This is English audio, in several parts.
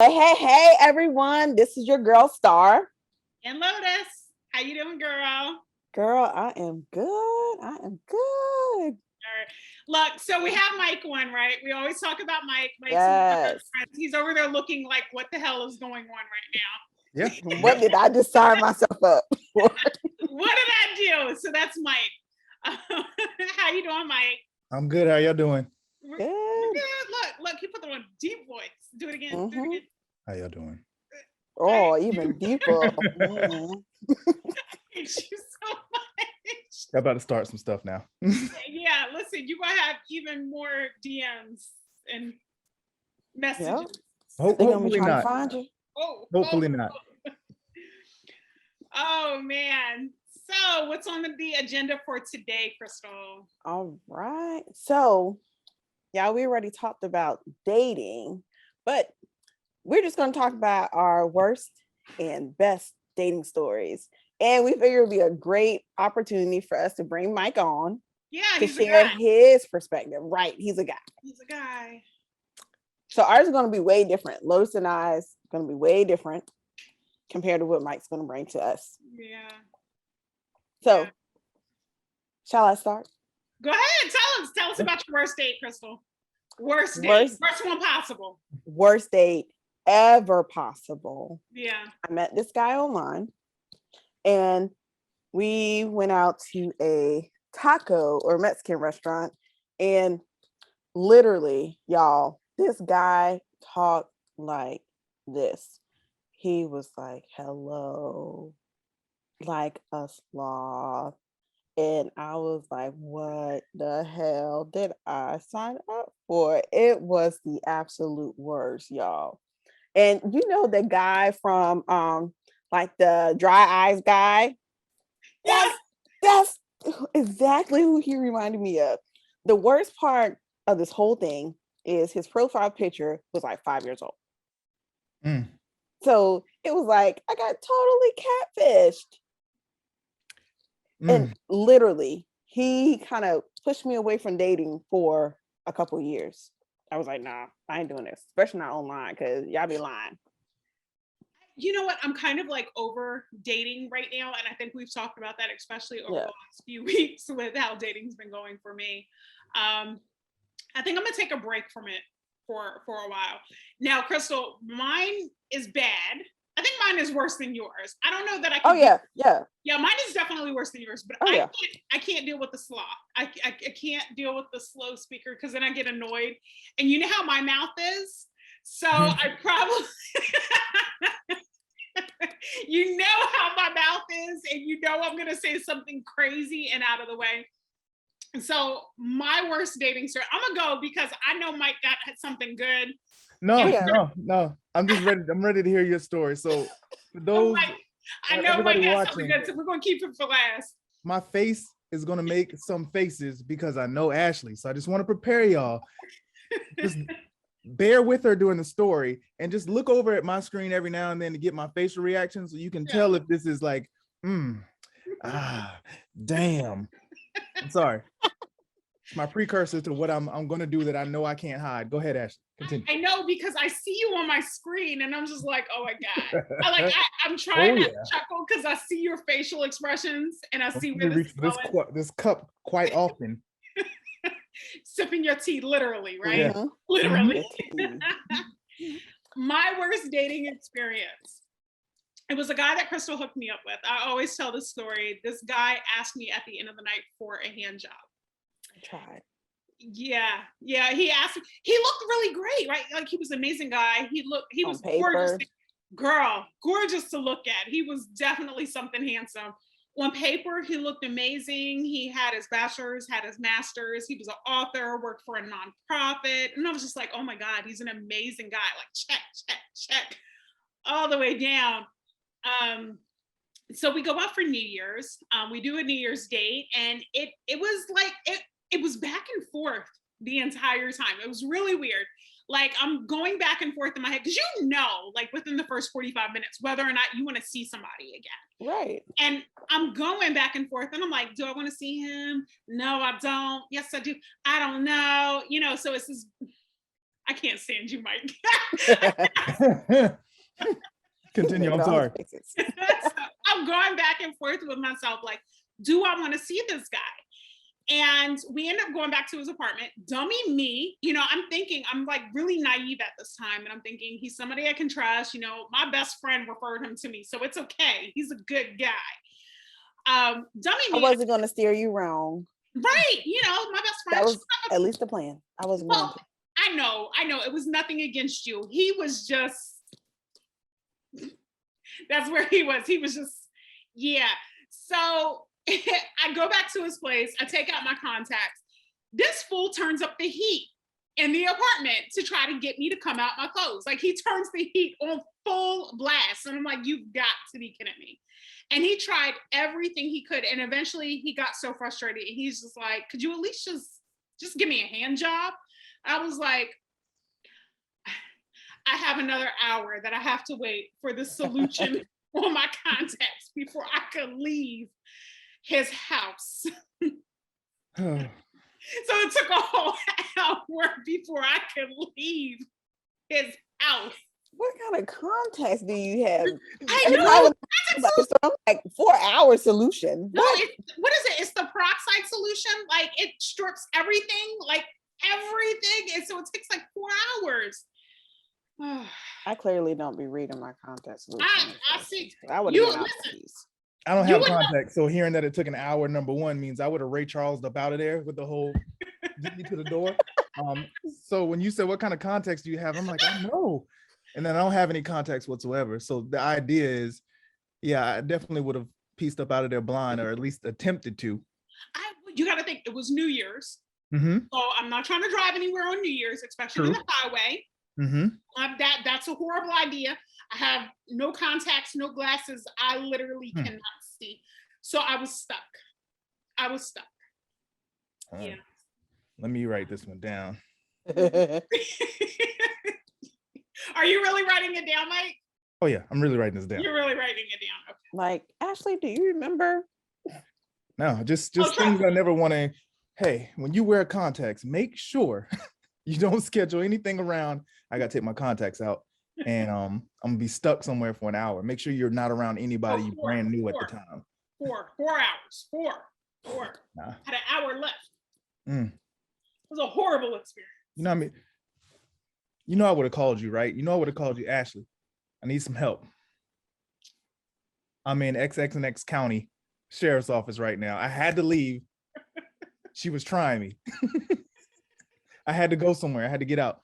Hey, everyone. This is your girl, Star. And Lotus, how you doing, girl? Girl, I am good. I am good. All right. Look, so we have Mike on, right? We always talk about Mike. Mike's one of our Yes. best friends. He's over there looking like, what the hell is going on right Yeah. What did I just sign myself up for? What did I do? So that's Mike. How you doing, Mike? I'm good. How y'all doing? We're Good. good. Look, he put on deep voice. Do it again. Do it again. How y'all doing? Oh, even deeper. Mhm. Thank you so much. Y'all about to start some stuff now. Yeah, listen, you're gonna have even more DMs and messages. Yep. They're gonna be Hopefully trying to not. find you. Hopefully not. Oh man. So what's on the agenda for today, Crystal? All right. So, yeah, we already talked about dating, but we're just going to talk about our worst and best dating stories. And we figure it'd be a great opportunity for us to bring Mike on Yeah, to he's a share guy. his perspective. Right. He's a guy. He's a guy. So ours is going to be way different. Lotus and I's going to be way different compared to what Mike's going to bring to us. Yeah. So, Yeah. shall I start? Go ahead. Tell us about your worst date, Crystal. Worst date. Worst one possible. Worst date ever possible. Yeah. I met this guy online and we went out to a taco or Mexican restaurant, and literally, y'all, this guy talked like this. He was like, hello, like a sloth. And I was like, what the hell did I sign up for? It was the absolute worst, y'all. And you know the guy from like the dry eyes guy? Yeah. That's exactly who he reminded me of. The worst part of this whole thing is his profile picture was like 5 years old. Mm. So it was like I got totally catfished. And literally, he kind of pushed me away from dating for a couple years. I was like, nah, I ain't doing this, especially not online, because y'all be lying. You know what? I'm kind of like over dating right now. And I think we've talked about that, especially over the last few weeks with how dating's been going for me. I think I'm going to take a break from it for a while. Now, Crystal, mine is bad. I think mine is worse than yours. I don't know that I can. Oh, yeah. Yeah, mine is definitely worse than yours, but I can't deal with the sloth. I can't deal with the slow speaker because then I get annoyed. And you know how my mouth is? So I probably, you know how my mouth is, and you know I'm going to say something crazy and out of the way. So my worst dating story, I'm going to go because I know Mike got something good. No. I'm just ready. I'm ready to hear your story. So for those, I know Mike got something good, so we're going to keep it for last. My face is going to make some faces because I know Ashley. So I just want to prepare y'all. Just bear with her during the story and just look over at my screen every now and then to get my facial reaction so you can tell if this is like, damn. I'm sorry. It's my precursor to what I'm going to do that I know I can't hide. Go ahead, Ashley. Continue. I know because I see you on my screen and I'm just like, oh my God. I'm trying not to chuckle because I see your facial expressions and I see where this is going. This cup quite often. Sipping your tea, literally, right? Yeah. Literally. My worst dating experience. It was a guy that Crystal hooked me up with. I always tell this story. This guy asked me at the end of the night for a hand job. I tried. Yeah. He asked me. He looked really great, right? Like he was an amazing guy. He was gorgeous. Girl, gorgeous to look at. He was definitely something handsome. On paper, he looked amazing. He had his bachelor's, had his master's. He was an author, worked for a nonprofit. And I was just like, oh my God, he's an amazing guy. Like check, all the way down. So we go out for New Year's. We do a New Year's date, and it was like it was back and forth the entire time. It was really weird. Like I'm going back and forth in my head because like within the first 45 minutes whether or not you want to see somebody again. Right. And I'm going back and forth, and I'm like, do I want to see him? No, I don't. Yes, I do. I don't know. So it's this. I can't stand you, Mike. Continue. I'm sorry. So I'm going back and forth with myself, like, do I want to see this guy? And we end up going back to his apartment. Dummy me, I'm thinking, I'm like really naive at this time. And I'm thinking, he's somebody I can trust. My best friend referred him to me. So it's okay. He's a good guy. Dummy me. I wasn't going to steer you wrong. Right. My best friend. That was at least the plan. I wasn't going to. I know. It was nothing against you. He was just, that's where he was. He was just, yeah. So I go back to his place. I take out my contacts. This fool turns up the heat in the apartment to try to get me to come out my clothes. Like, he turns the heat on full blast. And I'm like, you've got to be kidding me. And he tried everything he could. And eventually he got so frustrated. And he's just like, could you at least just give me a hand job? I was like, I have another hour that I have to wait for the solution on my contacts before I could leave his house. So it took a whole hour before I could leave his house. What kind of contacts do you have? I know. So I'm like 4-hour solution. No, what is it? It's the peroxide solution. Like, it strips everything, like everything. And so it takes like 4 hours. I clearly don't be reading my contacts. I see. I would have been out of these. I don't have contacts, so hearing that it took an hour, number one, means I would have Ray Charles up out of there with the whole get me to the door. So when you said what kind of contacts do you have, I'm like, I know. And then I don't have any contacts whatsoever. So the idea is, yeah, I definitely would have pieced up out of there blind, or at least attempted to. You got to think, it was New Year's. Mm-hmm. So I'm not trying to drive anywhere on New Year's, especially in the highway. Mm-hmm. That's a horrible idea. I have no contacts, no glasses. I literally cannot see. So I was stuck. Yeah. Let me write this one down. Are you really writing it down, Mike? Oh yeah, I'm really writing this down. You're really writing it down. Okay. Like, Ashley, do you remember? No, just things I never want to. Hey, when you wear contacts, make sure you don't schedule anything around. I gotta take my contacts out, and I'm gonna be stuck somewhere for an hour. Make sure you're not around anybody you brand new at the time. 4 hours. 4. Nah. Had an hour left. It was a horrible experience. You know what I mean? You know I would have called you, right? You know I would have called you, Ashley. I need some help. I'm in XXX County Sheriff's Office right now. I had to leave. She was trying me. I had to go somewhere. I had to get out.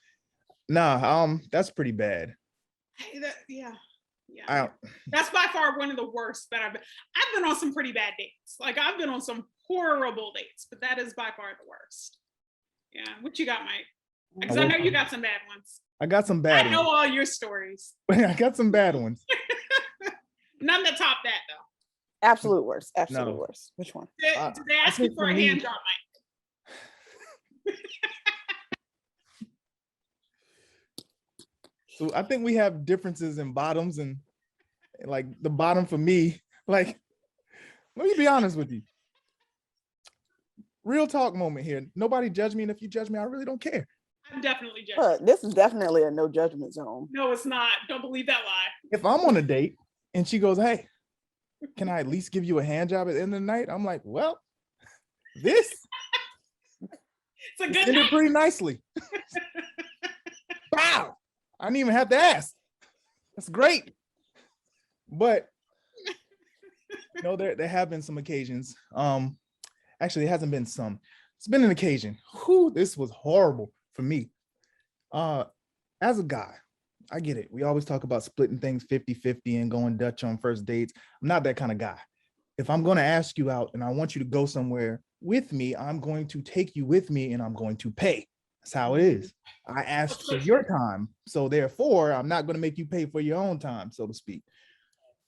Nah, that's pretty bad. Yeah. That's by far one of the worst that I've been on some pretty bad dates. Like, I've been on some horrible dates, but that is by far the worst. Yeah. What you got, Mike? Because I know you got some bad ones. I got some bad ones. I know all your stories. I got some bad ones. None that top that, though. Absolute worst. Absolute worst. Which one? Did they ask you for a hand job, Mike? So I think we have differences in bottoms, and like the bottom for me, like, let me be honest with you. Real talk moment here. Nobody judge me, and if you judge me, I really don't care. I'm definitely judging. This is definitely a no judgment zone. No, it's not. Don't believe that lie. If I'm on a date and she goes, hey, can I at least give you a hand job at the end of the night? I'm like, well, this it's a good ended pretty nicely. Wow. I didn't even have to ask. That's great. But no, there have been some occasions. Actually, it hasn't been some. It's been an occasion. This was horrible for me. As a guy, I get it. We always talk about splitting things 50-50 and going Dutch on first dates. I'm not that kind of guy. If I'm going to ask you out and I want you to go somewhere with me, I'm going to take you with me and I'm going to pay. That's how it is. I asked for your time. So therefore, I'm not going to make you pay for your own time, so to speak.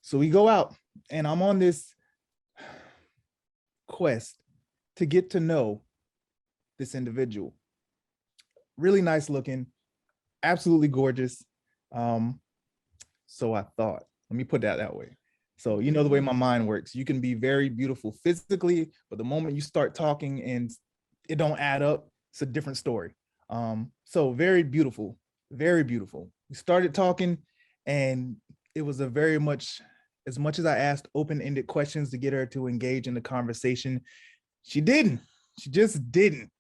So we go out and I'm on this quest to get to know this individual. Really nice looking, absolutely gorgeous. So I thought, let me put that way. So you know the way my mind works. You can be very beautiful physically, but the moment you start talking and it don't add up, it's a different story. So very beautiful, very beautiful. We started talking, and it was a very much, as much as I asked open-ended questions to get her to engage in the conversation, she didn't. She just didn't.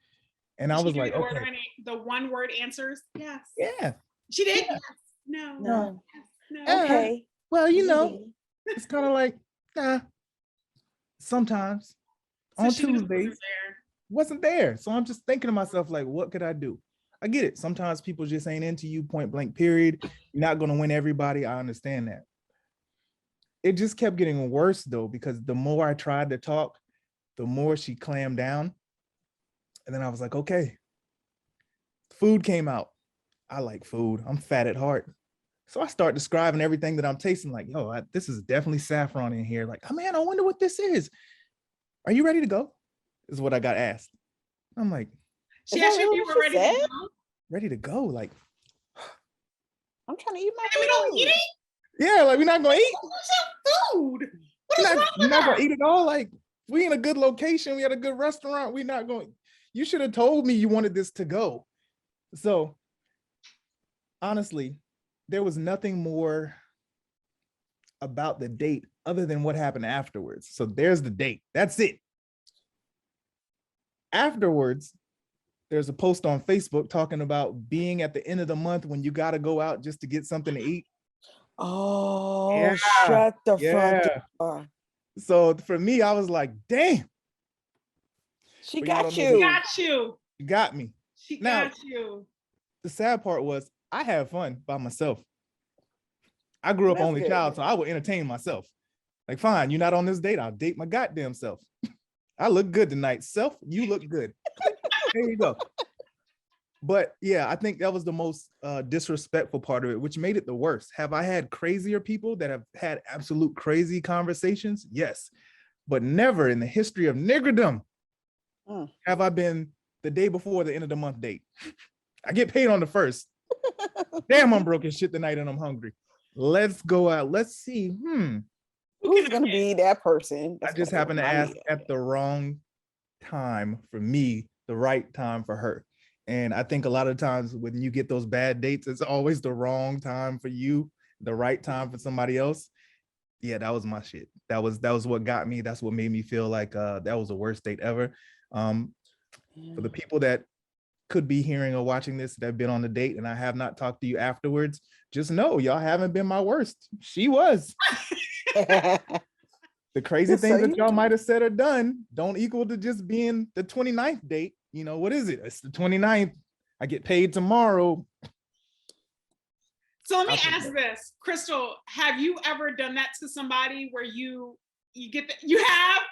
And I was like, okay. The one word answers? Yes. Yeah. She did? Yeah. Yes. No. No. Yes. No. Okay. Well, you know, it's kind of like, nah, sometimes So on she Tuesdays wasn't there. So I'm just thinking to myself, like, what could I do? I get it. Sometimes people just ain't into you, point blank, period. You're not going to win everybody. I understand that. It just kept getting worse, though, because the more I tried to talk, the more she clammed down. And then I was like, okay, food came out. I like food. I'm fat at heart. So I start describing everything that I'm tasting, like, yo, this is definitely saffron in here. Like, oh man, I wonder what this is. Are you ready to go? Is what I got asked. I'm like, she asked you if you were ready to go? Ready to go. Like, I'm trying to eat my food. We don't eat? Yeah, like we're not gonna eat. Food. What is wrong with We're not gonna eat it all. Like, we in a good location, we had a good restaurant. We're not going. You should have told me you wanted this to go. So honestly, there was nothing more about the date other than what happened afterwards. So there's the date. That's it. Afterwards, there's a post on Facebook talking about being at the end of the month when you got to go out just to get something to eat. Oh, yeah. Shut the front door. So for me, I was like, damn. She got you. You got me. She got you. The sad part was I had fun by myself. I grew up only child, so I would entertain myself. Like, fine, you're not on this date. I'll date my goddamn self. I look good tonight. Self, you look good. There you go. But yeah, I think that was the most disrespectful part of it, which made it the worst. Have I had crazier people that have had absolute crazy conversations? Yes. But never in the history of niggerdom have I been the day before the end of the month date. I get paid on the first. Damn, I'm broke as shit tonight and I'm hungry. Let's go out. Let's see. Who's going to be that person? I just happened to ask at the wrong time for me, the right time for her. And I think a lot of times when you get those bad dates, it's always the wrong time for you, the right time for somebody else. Yeah, that was my shit. That was what got me. That's what made me feel like that was the worst date ever. For the people that could be hearing or watching this that have been on the date and I have not talked to you afterwards, just know y'all haven't been my worst. She was. The crazy things that y'all might have said or done don't equal to just being the 29th date. You know, what is it? It's the 29th. I get paid tomorrow. So let me ask this, Crystal, have you ever done that to somebody where you get you have?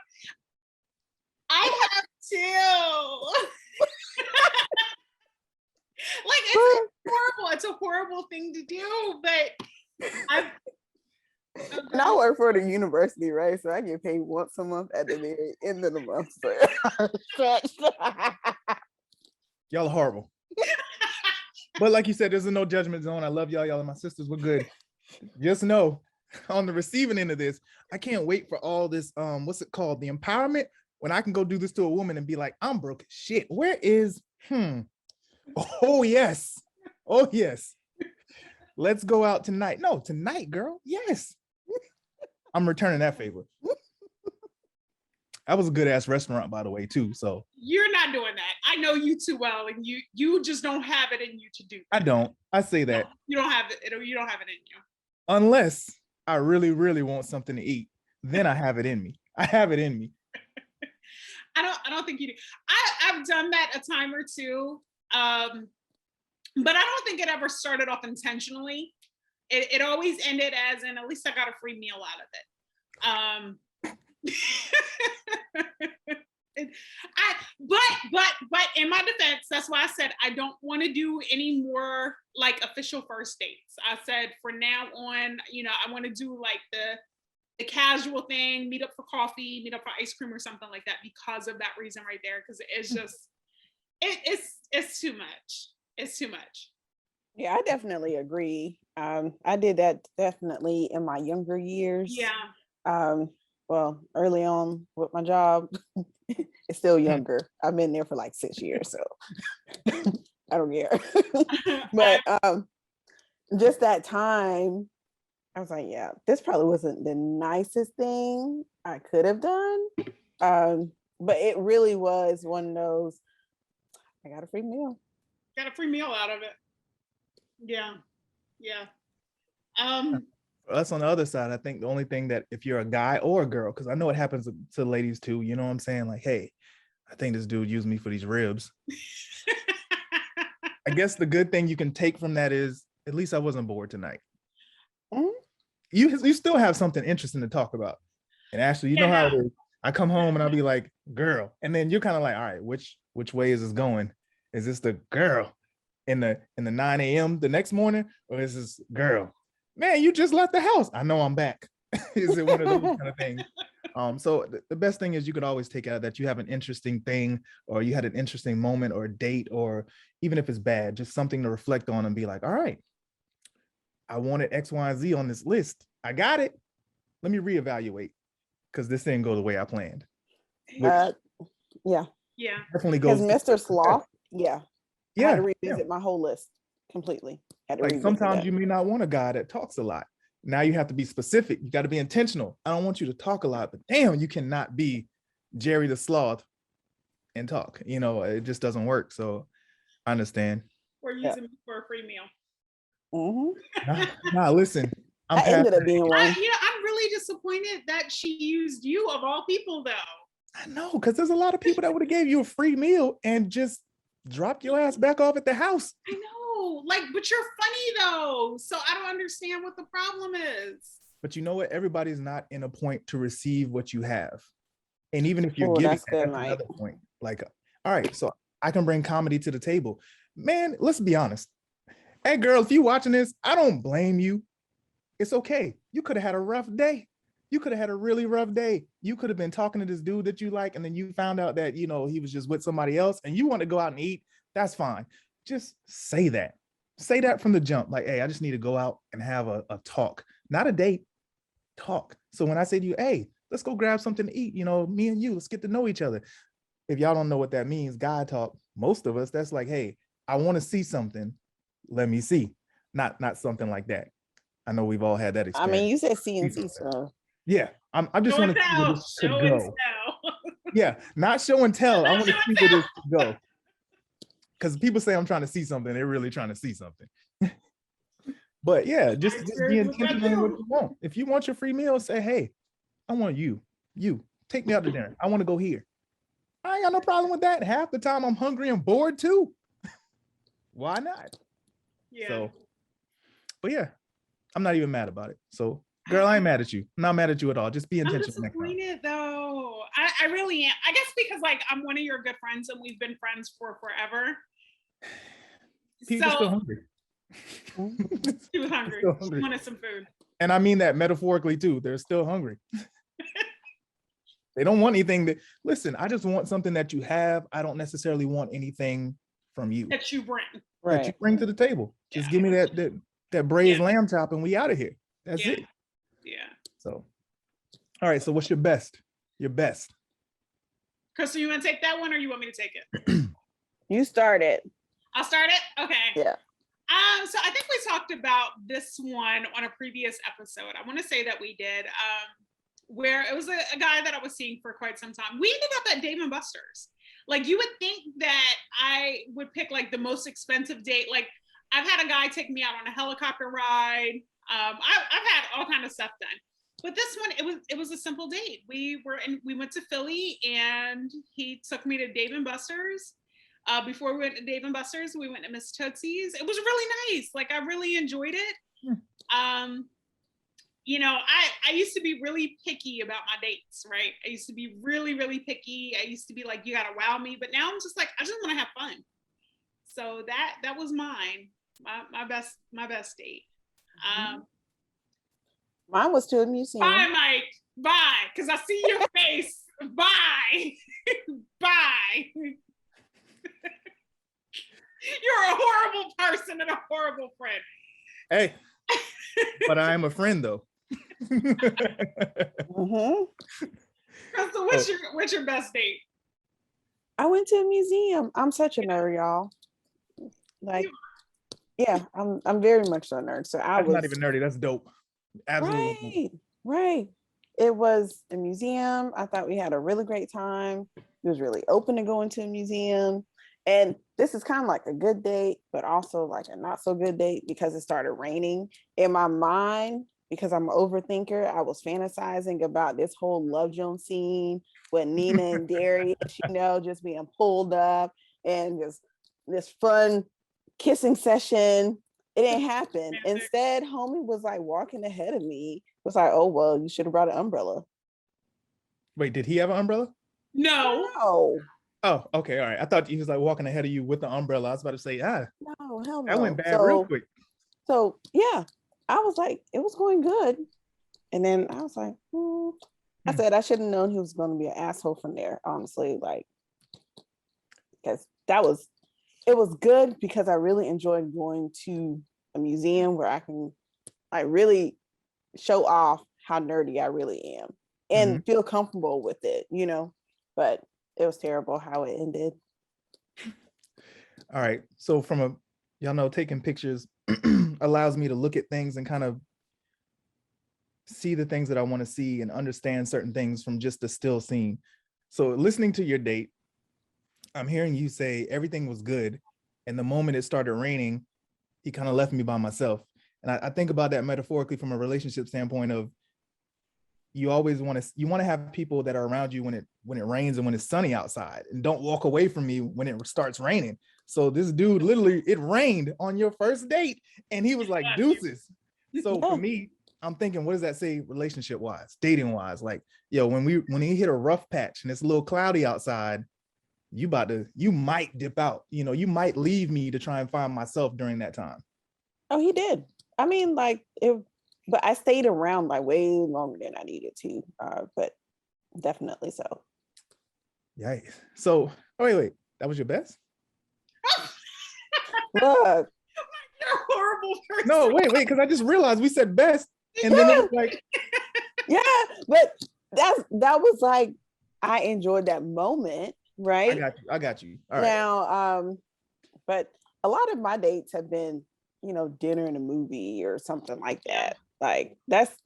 I have too. Like, it's horrible. It's a horrible thing to do, but and I work for the university, right? So I get paid once a month at the very end of the month. So. Y'all are horrible. But like you said, there's no judgment zone. I love y'all. Y'all are my sisters. We're good. Just know, on the receiving end of this, I can't wait for all this, what's it called? The empowerment, when I can go do this to a woman and be like, I'm broke as shit. Where is, oh, yes. Oh, yes. Let's go out tonight. No, tonight, girl. Yes. I'm returning that favor. That was a good ass restaurant, by the way, too. So you're not doing that. I know you too well, and you just don't have it in you to do that. I don't. I say that. No, you don't have it. You don't have it in you. Unless I really, really want something to eat, then I have it in me. I have it in me. I don't think you do. I've done that a time or two, but I don't think it ever started off intentionally. It always ended as in, at least I got a free meal out of it. But in my defense, that's why I said I don't want to do any more like official first dates. I said for now on, I want to do like the casual thing, meet up for coffee, meet up for ice cream or something like that, because of that reason right there. Because it's just it's too much. It's too much. Yeah, I definitely agree. I did that definitely in my younger years. Yeah. Well, early on with my job, it's still younger. I've been there for like 6 years, so I don't care. But just that time, I was like, yeah, this probably wasn't the nicest thing I could have done. But it really was one of those, I got a free meal. Got a free meal out of it. Yeah. Yeah. For us on the other side, I think the only thing that if you're a guy or a girl, because I know it happens to ladies too, you know what I'm saying? Like, hey, I think this dude used me for these ribs. I guess the good thing you can take from that is at least I wasn't bored tonight. Mm-hmm. You still have something interesting to talk about. And Ashley, you know how it is. I come home and I'll be like, girl. And then you're kind of like, all right, which way is this going? Is this the girl in the 9 a.m. the next morning? Or is this girl? Man, you just left the house. I know I'm back. Is it one of those kind of things? So the best thing is you could always take out that you have an interesting thing, or you had an interesting moment or a date, or even if it's bad, just something to reflect on and be like, all right, I wanted X, Y, and Z on this list. I got it. Let me reevaluate because this didn't go the way I planned. Yeah. Yeah. Definitely goes. Because Mr. Sloth, I had to revisit my whole list completely. Like sometimes you may not want a guy that talks a lot. Now you have to be specific. You got to be intentional. I don't want you to talk a lot, but damn, you cannot be Jerry the Sloth and talk. You know, it just doesn't work. So I understand. We're using me for a free meal. Nah, listen. I ended up being one. I'm really disappointed that she used you of all people, though. I know, because there's a lot of people that would have gave you a free meal and just dropped your ass back off at the house. I know, but you're funny though, so I don't understand what the problem is. But you know what? Everybody's not in a point to receive what you have, and even if you're giving, that's another point. Like, all right, so I can bring comedy to the table, man. Let's be honest. Hey, girl, if you watching this, I don't blame you. It's okay. You could have had a rough day. You could have had a really rough day. You could have been talking to this dude that you like, and then you found out that, you know, he was just with somebody else and you want to go out and eat. That's fine. Just say that. Say that from the jump. Like, hey, I just need to go out and have a talk, not a date, talk. So when I say to you, hey, let's go grab something to eat, you know, me and you, let's get to know each other. If y'all don't know what that means, guy talk, most of us, that's like, hey, I want to see something. Let me see. Not something like that. I know we've all had that experience. I mean, you said CNC, so. Yeah, I'm just want to see where this could go. Yeah, not show and tell. I want to see where this could go. Because people say I'm trying to see something, they're really trying to see something. But yeah, just be intentional in what you want. If you want your free meal, say, hey, I want you take me out to dinner. I want to go here. I ain't got no problem with that. Half the time I'm hungry and bored too. Why not? Yeah. So, but yeah, I'm not even mad about it. So, girl, I ain't mad at you. I'm not mad at you at all. Just be intentional. I'm disappointed though. I really am. I guess because I'm one of your good friends and we've been friends for forever. People still hungry. She was hungry. She wanted some food. And I mean that metaphorically too. They're still hungry. They don't want anything listen, I just want something that you have. I don't necessarily want anything from you. That you bring. Right. That you bring to the table. Just give me that braised lamb chop and we out of here. That's it. Yeah. So, all right. So what's your best? Your best. Crystal, you want to take that one or you want me to take it? You start it. I'll start it? Okay. Yeah. So I think we talked about this one on a previous episode. I want to say that we did, where it was a guy that I was seeing for quite some time. We ended up at Dave & Buster's. Like, you would think that I would pick like the most expensive date. Like, I've had a guy take me out on a helicopter ride. I've had all kind of stuff done. But this one, it was a simple date. We went to Philly and he took me to Dave & Buster's. Before we went to Dave & Buster's, we went to Miss Tootsie's. It was really nice. Like, I really enjoyed it. You know, I used to be really picky about my dates, right? I used to be really, really picky. I used to be like, you gotta wow me. But now I'm just like, I just want to have fun. So that was mine. My best date. Mine was to a museum. Bye, Mike. Bye. Because I see your face. Bye. Bye. You're a horrible person and a horrible friend. Hey, but I am a friend though. Crystal, what's your best date? I went to a museum. I'm such a nerd, y'all. Like, yeah, I'm very much so a nerd. So That's not even nerdy. That's dope. Absolutely. Right. It was a museum. I thought we had a really great time. It was really open to go into a museum. And this is kind of like a good date, but also like a not so good date because it started raining. In my mind, because I'm an overthinker, I was fantasizing about this whole Love Jones scene with Nina and Darius, just being pulled up and just this fun kissing session. It didn't happen. Instead, homie was like walking ahead of me. It was like, oh, well, you should have brought an umbrella. Wait, did he have an umbrella? No. Oh, okay. All right. I thought he was like walking ahead of you with the umbrella. I was about to say, no, hell no. That went bad real quick. So yeah, I was like, it was going good. And then I was like, I said I should have known he was going to be an asshole from there, honestly. Like, because it was good because I really enjoyed going to a museum where I can like really show off how nerdy I really am and feel comfortable with it, but it was terrible how it ended. All right. So y'all know, taking pictures allows me to look at things and kind of see the things that I want to see and understand certain things from just a still scene. So listening to your date, I'm hearing you say everything was good. And the moment it started raining, he kind of left me by myself. And I think about that metaphorically from a relationship standpoint of you always want to have people that are around you when it rains and when it's sunny outside, and don't walk away from me when it starts raining. So this dude, literally, it rained on your first date and he was like, deuces. So for me, I'm thinking, what does that say relationship wise, dating wise? Like, when he hit a rough patch and it's a little cloudy outside, you might dip out, you might leave me to try and find myself during that time. Oh, he did. I mean, but I stayed around like way longer than I needed to, but definitely so. Yikes. So, wait, that was your best? Look. You're a horrible person. No, wait, because I just realized we said best. And then it was like. Yeah, but that was like, I enjoyed that moment, right? I got you. All right. Now, but a lot of my dates have been, dinner and a movie or something like that. Like that's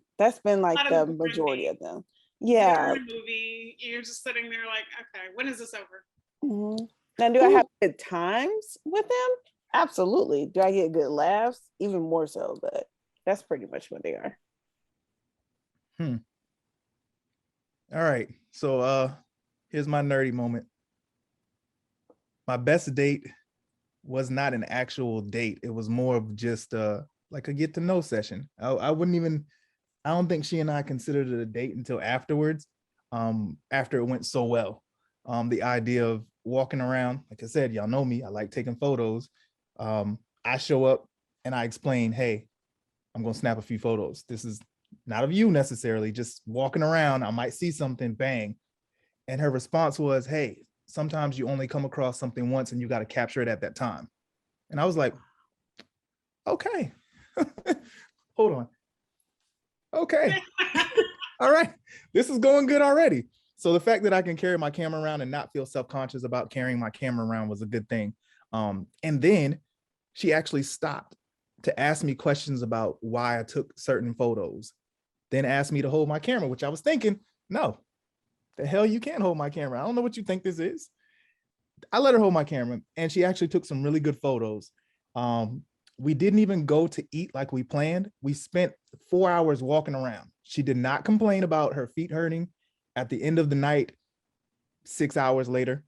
been like the majority of them. Yeah. Dinner, movie, you're just sitting there like, okay, when is this over? Mm-hmm. Now, do I have good times with them? Absolutely. Do I get good laughs? Even more so, but that's pretty much what they are. All right. So here's my nerdy moment. My best date was not an actual date. It was more of just like a get to know session. I don't think she and I considered it a date until afterwards, after it went so well. The idea of walking around, like I said, y'all know me, I like taking photos. I show up and I explain, hey, I'm going to snap a few photos. This is not of you necessarily, just walking around. I might see something, bang. And her response was, hey, sometimes you only come across something once and you got to capture it at that time. And I was like, okay, hold on. Okay. All right. This is going good already. So the fact that I can carry my camera around and not feel self-conscious about carrying my camera around was a good thing. And then she actually stopped to ask me questions about why I took certain photos, then asked me to hold my camera, which I was thinking, no, the hell you can't hold my camera. I don't know what you think this is. I let her hold my camera and she actually took some really good photos. We didn't even go to eat like we planned. We spent 4 hours walking around. She did not complain about her feet hurting. At the end of the night, 6 hours later,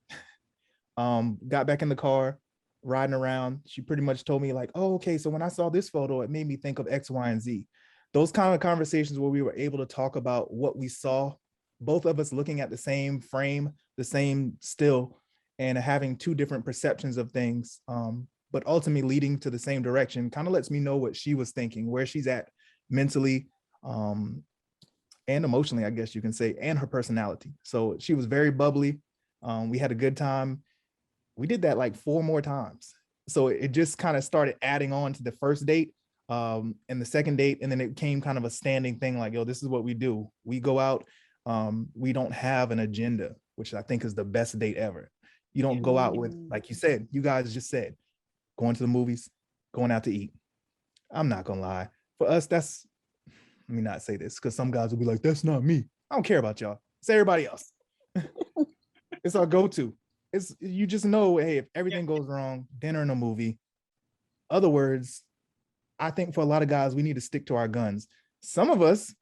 got back in the car, riding around. She pretty much told me like, oh, okay, so when I saw this photo, it made me think of X, Y, and Z. Those kind of conversations where we were able to talk about what we saw, both of us looking at the same frame, the same still, and having two different perceptions of things, but ultimately leading to the same direction, kind of lets me know what she was thinking, where she's at mentally, and emotionally, I guess you can say, and her personality. So she was very bubbly. We had a good time. We did that like 4 more times. So it just kind of started adding on to the first date, and the second date. And then it became kind of a standing thing like, yo, this is what we do. We go out. We don't have an agenda, which I think is the best date ever. You don't go out with, like you said, you guys just said, going to the movies, going out to eat. I'm not gonna lie. For us, that's, let me not say this because some guys will be like, that's not me. I don't care about y'all. It's everybody else. It's our go-to. It's, you just know, hey, if everything goes wrong, dinner and a movie. Other words, I think for a lot of guys, we need to stick to our guns. Some of us,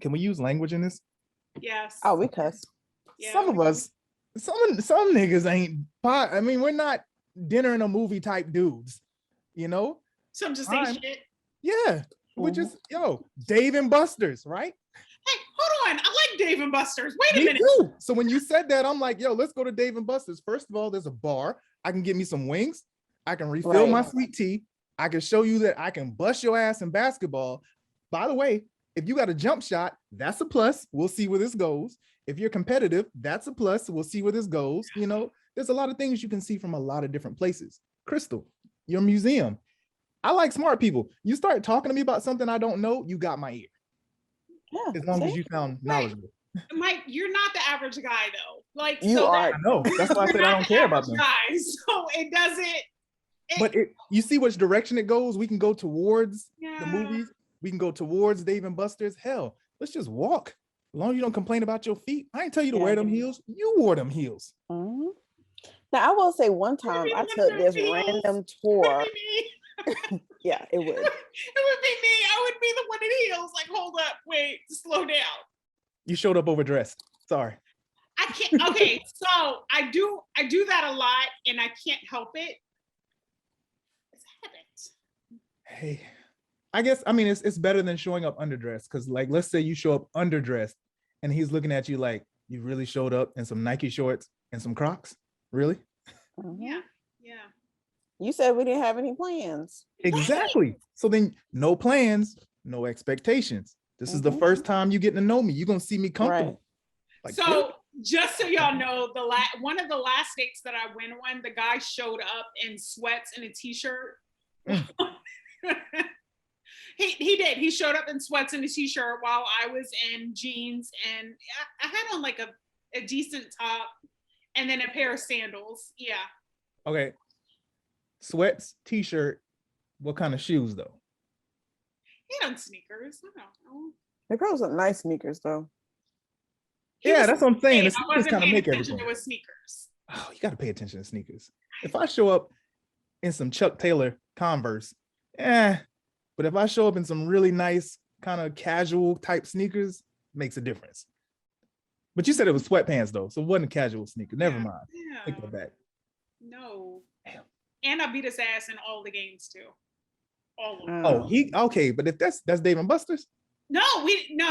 can we use language in this? Yes. Oh, we cuss. Yeah. Some of us, some niggas ain't, I mean, we're not dinner and a movie type dudes, you know? Some just say shit. Yeah. We're just, Dave and Buster's, right? Hey, hold on. I like Dave and Buster's. Wait a minute. Too. So when you said that, I'm like, let's go to Dave and Buster's. First of all, there's a bar. I can get me some wings. I can refill my sweet tea. I can show you that I can bust your ass in basketball. By the way, if you got a jump shot, that's a plus. We'll see where this goes. If you're competitive, that's a plus. We'll see where this goes. You know, there's a lot of things you can see from a lot of different places. Crystal, your museum. I like smart people. You start talking to me about something I don't know, you got my ear. Yeah, as long as you sound knowledgeable. Mike, you're not the average guy though. Like you are. I know. That's why I said I don't care about them. Guys, so it doesn't. But you see which direction it goes. We can go towards the movies. We can go towards Dave and Buster's. Hell, let's just walk. As long as you don't complain about your feet. I ain't tell you to wear them heels. You wore them heels. Mm-hmm. Now I will say one time I took this random tour. Yeah, it would. It would be me. I would be the one in heels. Like, hold up, wait, slow down. You showed up overdressed. Sorry. I can't. Okay, so I do that a lot, and I can't help it. It's a habit. Hey, I guess, I mean, it's better than showing up underdressed, because like, let's say you show up underdressed and he's looking at you like, you really showed up in some Nike shorts and some Crocs? Really? Yeah. You said we didn't have any plans. Exactly. So then no plans, no expectations. This is the first time you getting to know me. You're going to see me comfortable. Like, so just so y'all know, one of the last dates that I went on, the guy showed up in sweats and a t-shirt. He did. He showed up in sweats and a t-shirt while I was in jeans, and I had on like a decent top and then a pair of sandals. Yeah. Okay. Sweats, t-shirt. What kind of shoes though? He had on sneakers. I don't know. They probably some nice sneakers though. Yeah, that's what I'm saying. I wasn't paying attention to his sneakers. Oh, you got to pay attention to sneakers. If I show up in some Chuck Taylor Converse, but if I show up in some really nice kind of casual type sneakers, makes a difference. But you said it was sweatpants though, so it wasn't a casual sneaker. Never mind. Yeah. Take that back. No. Damn. And I beat his ass in all the games too. All of them. Oh, okay, but if that's Dave and Buster's? No,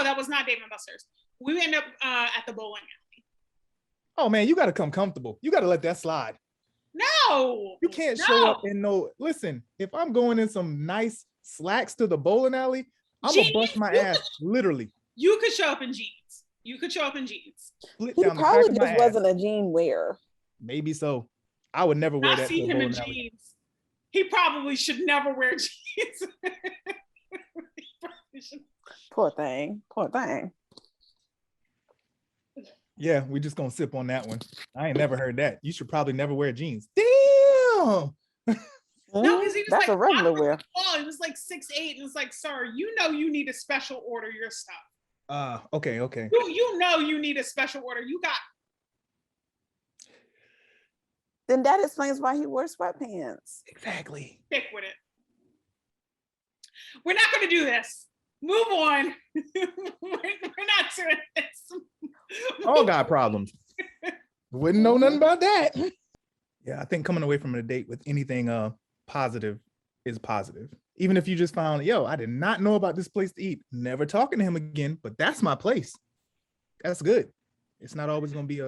that was not Dave and Buster's. We ended up at the bowling alley. Oh man, you got to come comfortable. You got to let that slide. No. You can't show up in listen, if I'm going in some nice slacks to the bowling alley, I'm going to bust my ass, literally. You could show up in jeans. He probably just wasn't a jean wearer. Maybe so. I would never wear that. I've seen him in jeans. He probably should never wear jeans. Poor thing. Yeah, we just gonna sip on that one. I ain't never heard that. You should probably never wear jeans. Damn. No, because he was that's like, a regular wear. Oh, it was like 6'8", and it's like, sir, you know you need to special order your stuff. Okay. You know you need a special order. You got. Then that explains why he wears sweatpants. Exactly. Stick with it. We're not going to do this. Move on. We're not doing this. All got problems. Wouldn't know nothing about that. Yeah, I think coming away from a date with anything positive is positive. Even if you just found, I did not know about this place to eat. Never talking to him again, but that's my place. That's good. It's not always going to be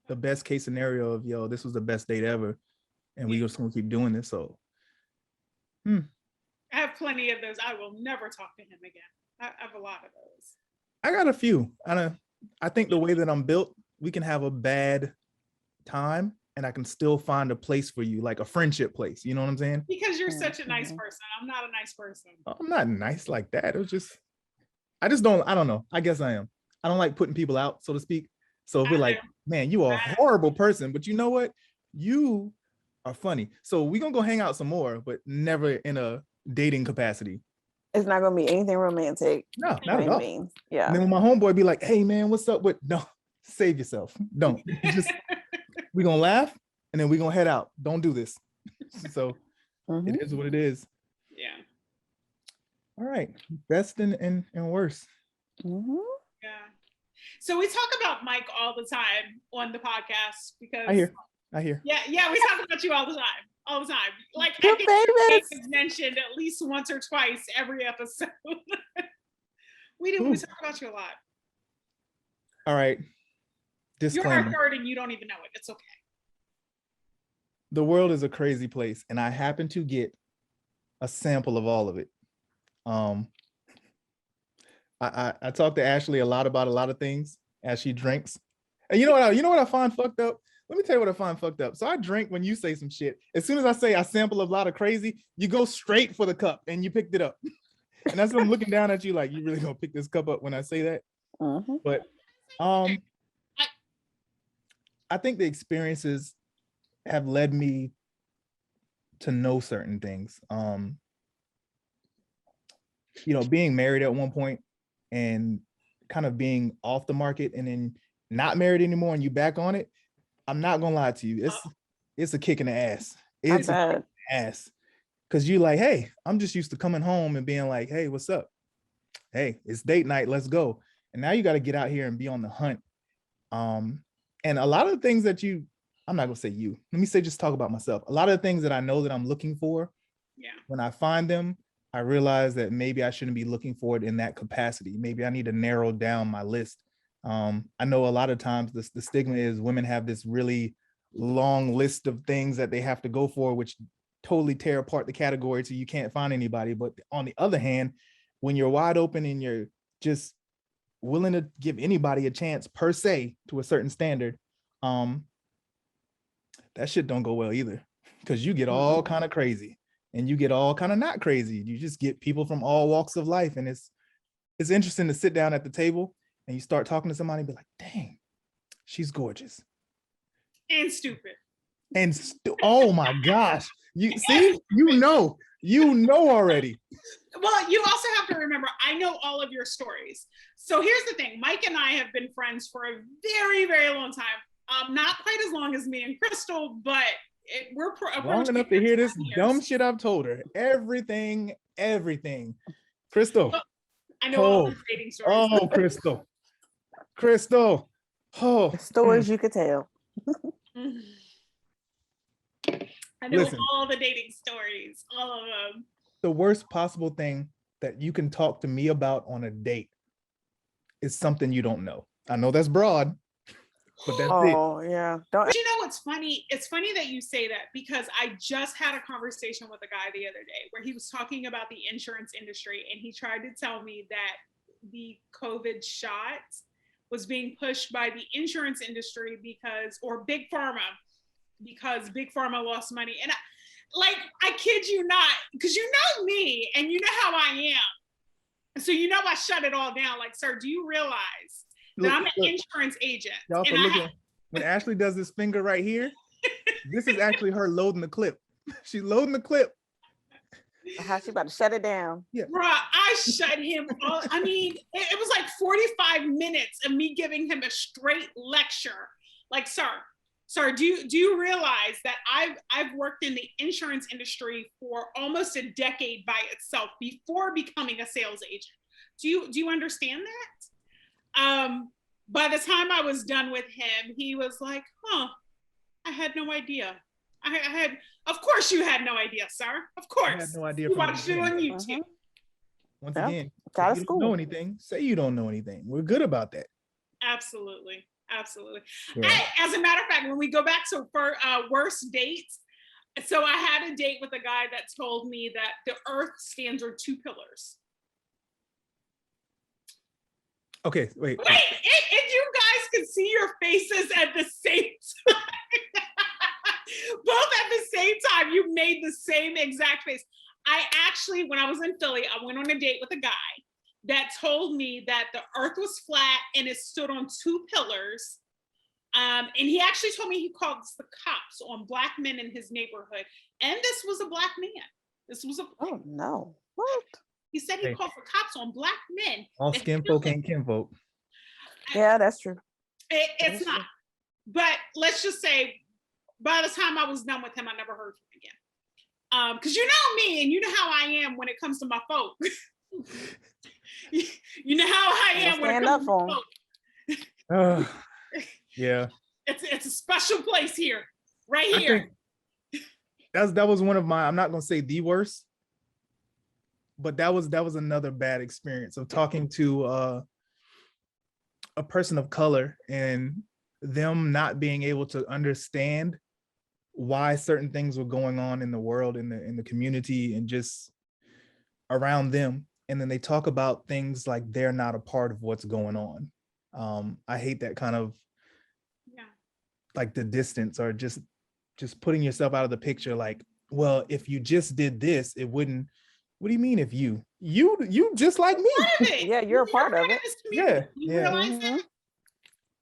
the best case scenario of, this was the best date ever, and we just going to keep doing this. So, I have plenty of those. I will never talk to him again. I have a lot of those. I got a few. I think the way that I'm built, we can have a bad time and I can still find a place for you, like a friendship place. You know what I'm saying? Because you're such a nice person. I'm not a nice person. I'm not nice like that. I don't know. I guess I am. I don't like putting people out, so to speak. So if we're like, man, you are a horrible person, but you know what? You are funny. So we're gonna go hang out some more, but never in a dating capacity. It's not gonna be anything romantic. No, not at all. Means. Yeah. And then when my homeboy be like, hey man, what's up with no, save yourself. Don't. Just we're gonna laugh and then we're gonna head out. Don't do this. So it is what it is. Yeah. All right. Best and worst. Yeah. So we talk about Mike all the time on the podcast because I hear. Yeah, we talk about you all the time. Like I think it's mentioned at least once or twice every episode. we talk about you a lot. All right. Disclaimer. You're our third and you don't even know it. It's okay. The world is a crazy place, and I happen to get a sample of all of it. I talk to Ashley a lot about a lot of things as she drinks. And you know what I find fucked up? Let me tell you what I find fucked up. So I drink when you say some shit. As soon as I say I sample a lot of crazy, you go straight for the cup and you picked it up. And that's when I'm looking down at you like, you really gonna pick this cup up when I say that? But I think the experiences have led me to know certain things. Being married at one point and kind of being off the market and then not married anymore and you back on it, I'm not gonna lie to you. It's a kick in the ass. It's a kick in the ass. Cause you like, hey, I'm just used to coming home and being like, hey, what's up? Hey, it's date night, let's go. And now you got to get out here and be on the hunt. And a lot of the things that I'm not gonna say you, let me say, just talk about myself. A lot of the things that I know that I'm looking for, when I find them, I realize that maybe I shouldn't be looking for it in that capacity. Maybe I need to narrow down my list. I know a lot of times the stigma is women have this really long list of things that they have to go for, which totally tear apart the category so you can't find anybody. But on the other hand, when you're wide open and you're just willing to give anybody a chance per se to a certain standard, that shit don't go well either, because you get all kind of crazy and you get all kind of not crazy. You just get people from all walks of life. And it's interesting to sit down at the table and you start talking to somebody and be like, dang, she's gorgeous. And stupid. Oh my gosh. You see, you know already. Well, you also have to remember, I know all of your stories. So here's the thing. Mike and I have been friends for a very, very long time. Not quite as long as me and Crystal, but we're long enough to hear this dumb shit I've told her. Everything. Crystal. Well, I know all the dating stories. Oh, Crystal. Oh. Stories you could tell. I know all the dating stories, all of them. The worst possible thing that you can talk to me about on a date is something you don't know. I know that's broad, but that's it. Oh, yeah. But you know what's funny? It's funny that you say that, because I just had a conversation with a guy the other day where he was talking about the insurance industry, and he tried to tell me that the COVID shot was being pushed by the insurance industry or Big Pharma, because Big Pharma lost money. And I kid you not, because you know me and you know how I am. So you know I shut it all down. Like, sir, do you realize that I'm an insurance agent? Y'all when Ashley does this finger right here, this is actually her loading the clip. She's loading the clip. How she about to shut it down? Yeah. Bruh, I shut him off. I mean, it was like 45 minutes of me giving him a straight lecture. Like, sir, do you realize that I've worked in the insurance industry for almost a decade by itself before becoming a sales agent? Do you understand that? By the time I was done with him, he was like, I had no idea. I had, of course you had no idea, sir. Of course. I had no idea. You watched it on YouTube. Once again, if you don't know anything, say you don't know anything. We're good about that. Absolutely. Yeah. As a matter of fact, when we go back to worst dates, so I had a date with a guy that told me that the earth stands on two pillars. Okay, wait. If you guys could see your faces at the same time, both at the same time, you made the same exact face. I actually, when I was in Philly, I went on a date with a guy that told me that the earth was flat and it stood on two pillars. And he actually told me he called the cops on Black men in his neighborhood. And this was a Black man. This was a. Oh no! What? He said he called for cops on Black men. All skin folk ain't kin folk. Yeah, that's true. It's not. But let's just say, by the time I was done with him, I never heard from him again. Because you know me, and you know how I am when it comes to my folk. You know how I am when it comes to my folk. Yeah. It's a special place here, right here. That was one of my, I'm not gonna say the worst, but that was another bad experience of talking to a person of color and them not being able to understand why certain things were going on in the world, in the community, and just around them. And then they talk about things like they're not a part of what's going on. I hate that kind of, like, the distance, or just putting yourself out of the picture. Like, well, if you just did this, it wouldn't. What do you mean if you just like me? Yeah, you're a part of it. Yeah. You realize that?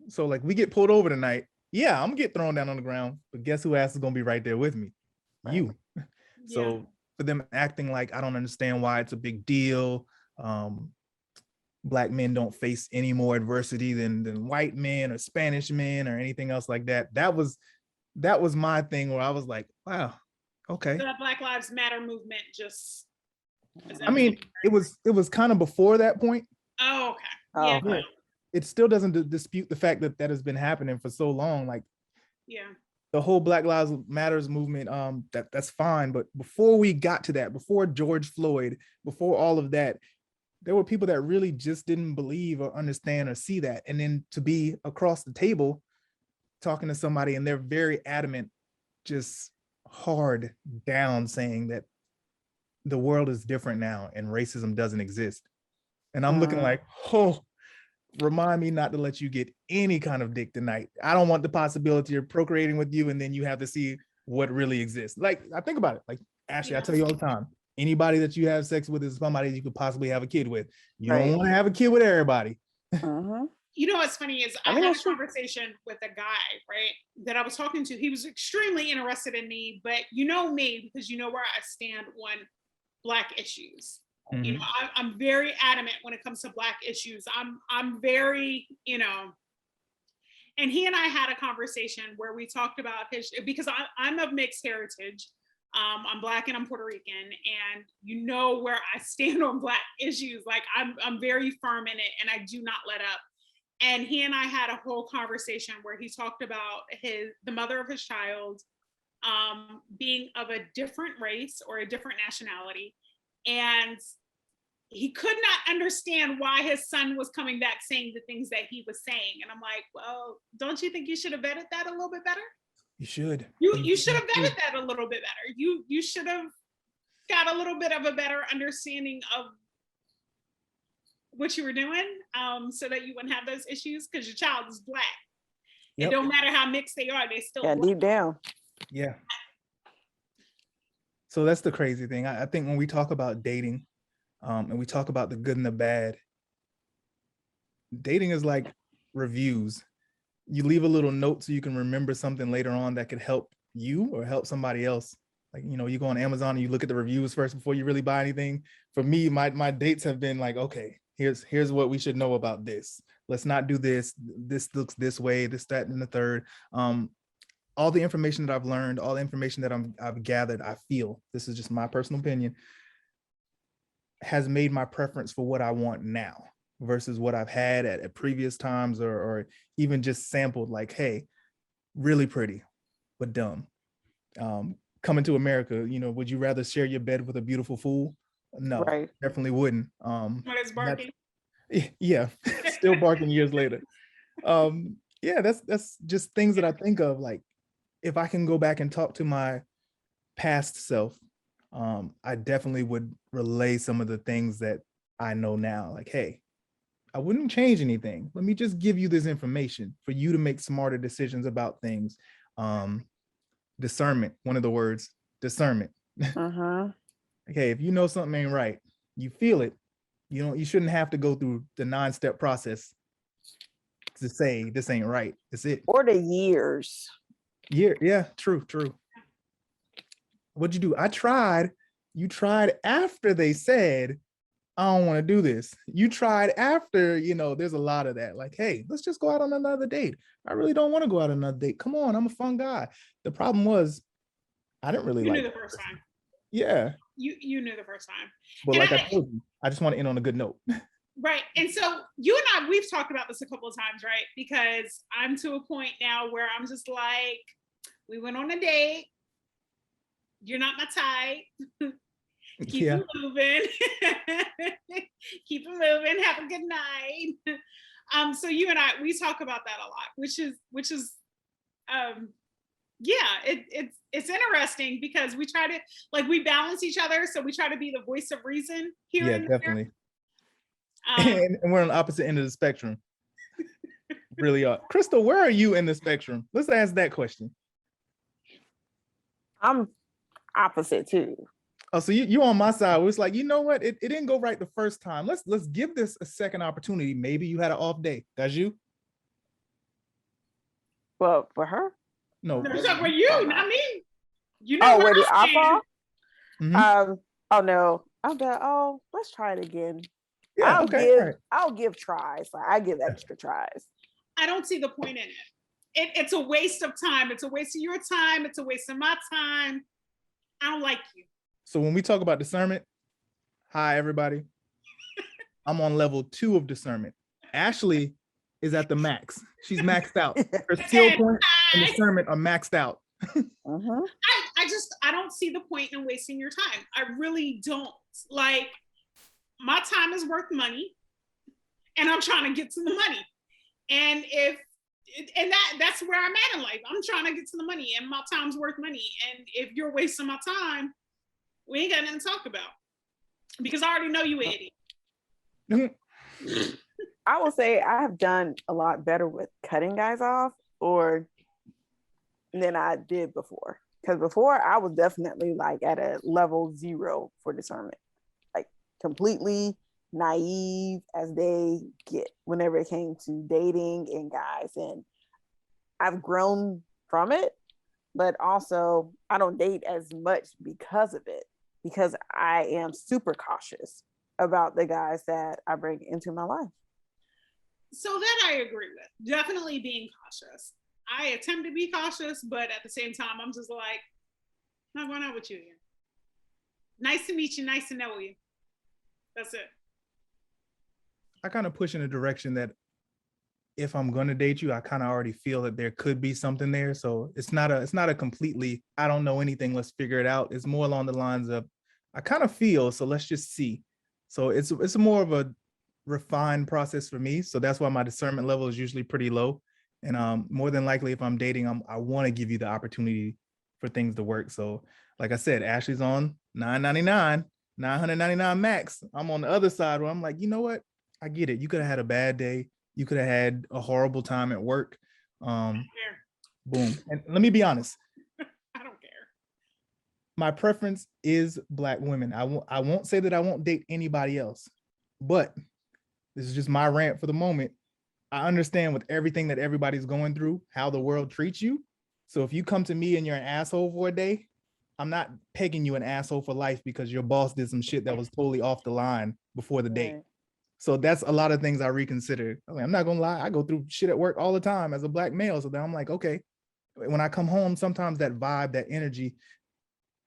So like, we get pulled over tonight. Yeah, I'm gonna get thrown down on the ground, but guess who else is gonna be right there with me? Right. You. So for them acting like I don't understand why it's a big deal. Black men don't face any more adversity than white men or Spanish men or anything else like that. That was my thing, where I was like, wow, okay. So the Black Lives Matter movement just. I mean, it was kind of before that point. Oh, okay. Oh, Yeah. okay. It still doesn't dispute the fact that has been happening for so long. Like, the whole Black Lives Matters movement, that's fine. But before we got to that, before George Floyd, before all of that, there were people that really just didn't believe or understand or see that. And then to be across the table talking to somebody and they're very adamant, just hard down, saying that the world is different now and racism doesn't exist. And I'm looking like, oh, remind me not to let you get any kind of dick tonight. I don't want the possibility of procreating with you and then you have to see what really exists. Like, I think about it. Like, Ashley, I tell you all the time, anybody that you have sex with is somebody you could possibly have a kid with. You don't want to have a kid with everybody. You know what's funny is I had a conversation with a guy, right, that I was talking to. He was extremely interested in me, but you know me, because you know where I stand on Black issues. You know, I'm very adamant when it comes to Black issues. I'm very, you know, and he and I had a conversation where we talked about because I'm of mixed heritage. I'm Black and I'm Puerto Rican, and you know where I stand on Black issues. Like, I'm very firm in it, and I do not let up. And he and I had a whole conversation where he talked about the mother of his child being of a different race or a different nationality, and he could not understand why his son was coming back saying the things that he was saying. And I'm like, well, don't you think you should have vetted that a little bit better? You should. You should have vetted that a little bit better. You should have got a little bit of a better understanding of what you were doing, so that you wouldn't have those issues, because your child is Black. It don't matter how mixed they are, they still Black. Deep down. Yeah. So that's the crazy thing. I think when we talk about dating, and we talk about the good and the bad, dating is like reviews. You leave a little note so you can remember something later on that could help you or help somebody else. Like, you know, you go on Amazon and you look at the reviews first before you really buy anything. For me, my dates have been like, okay, here's what we should know about this. Let's not do this. This looks this way, this, that, and the third. All the information that I've learned, all the information that I've gathered, I feel, this is just my personal opinion, has made my preference for what I want now versus what I've had at previous times, or even just sampled, like, hey, really pretty, but dumb. Coming to America, you know, would you rather share your bed with a beautiful fool? No, definitely wouldn't. What is barking? Yeah, still barking years later. Yeah, that's just things that I think of. Like, if I can go back and talk to my past self, I definitely would relay some of the things that I know now. Like, hey, I wouldn't change anything. Let me just give you this information for you to make smarter decisions about things. Discernment, one of the words, discernment. Okay, if you know something ain't right, you feel it. You shouldn't have to go through the 9-step process. to say this ain't right. That's it. Or the years. Yeah, true. What'd you do? I tried. You tried after they said, I don't want to do this. You tried after, there's a lot of that. Like, hey, let's just go out on another date. I really don't want to go out on another date. Come on, I'm a fun guy. The problem was, I didn't really like You knew the first time. Yeah. You knew the first time. But like I told you, I just want to end on a good note. Right. And so you and I, we've talked about this a couple of times, right? Because I'm to a point now where I'm just like, we went on a date. You're not my type. Keep it moving. Keep it moving. Have a good night. So you and I, we talk about that a lot, which is it's interesting because we try to we balance each other. So we try to be the voice of reason here. Yeah, definitely. And we're on the opposite end of the spectrum. Really are. Crystal, where are you in the spectrum? Let's ask that question. I'm opposite too. Oh, so you on my side. It's like, you know what? It didn't go right the first time. Let's give this a second opportunity. Maybe you had an off day. That's you? Well, for her? No. For you, not me. You know. Oh, where the off? Mm-hmm. Oh no. I'm like, oh, let's try it again. Yeah, I'll give tries. Like I give extra tries. I don't see the point in it. It's a waste of time. It's a waste of your time. It's a waste of my time. I don't like you. So when we talk about discernment, hi everybody. I'm on level 2 of discernment. Ashley is at the max. She's maxed out. Her skill point and discernment are maxed out. I don't see the point in wasting your time. I really don't. Like, my time is worth money, and I'm trying to get to the money. And that's where I'm at in life. I'm trying to get to the money, and my time's worth money. And if you're wasting my time, we ain't got nothing to talk about because I already know you an idiot. I will say I have done a lot better with cutting guys off than I did before. Because before I was definitely like at a level 0 for discernment, like completely naive as they get whenever it came to dating and guys. And I've grown from it, but also I don't date as much because of it, because I am super cautious about the guys that I bring into my life. So that I agree with. Definitely being cautious. I attempt to be cautious, but at the same time, I'm just like, I'm not going out with you here. Nice to meet you. Nice to know you. That's it. I kind of push in a direction that if I'm going to date you, I kind of already feel that there could be something there. So it's not a completely, I don't know anything, let's figure it out. It's more along the lines of, I kind of feel, so let's just see. So it's more of a refined process for me. So that's why my discernment level is usually pretty low. And more than likely, if I'm dating, I want to give you the opportunity for things to work. So like I said, Ashley's on $999 max. I'm on the other side where I'm like, you know what? I get it. You could have had a bad day. You could have had a horrible time at work. Boom. And let me be honest. I don't care. My preference is Black women. I won't say that I won't date anybody else, but this is just my rant for the moment. I understand with everything that everybody's going through, how the world treats you. So if you come to me and you're an asshole for a day, I'm not pegging you an asshole for life because your boss did some shit that was totally off the line before the date. So that's a lot of things I reconsider. I'm not gonna lie, I go through shit at work all the time as a Black male. So then I'm like, okay, when I come home, sometimes that vibe, that energy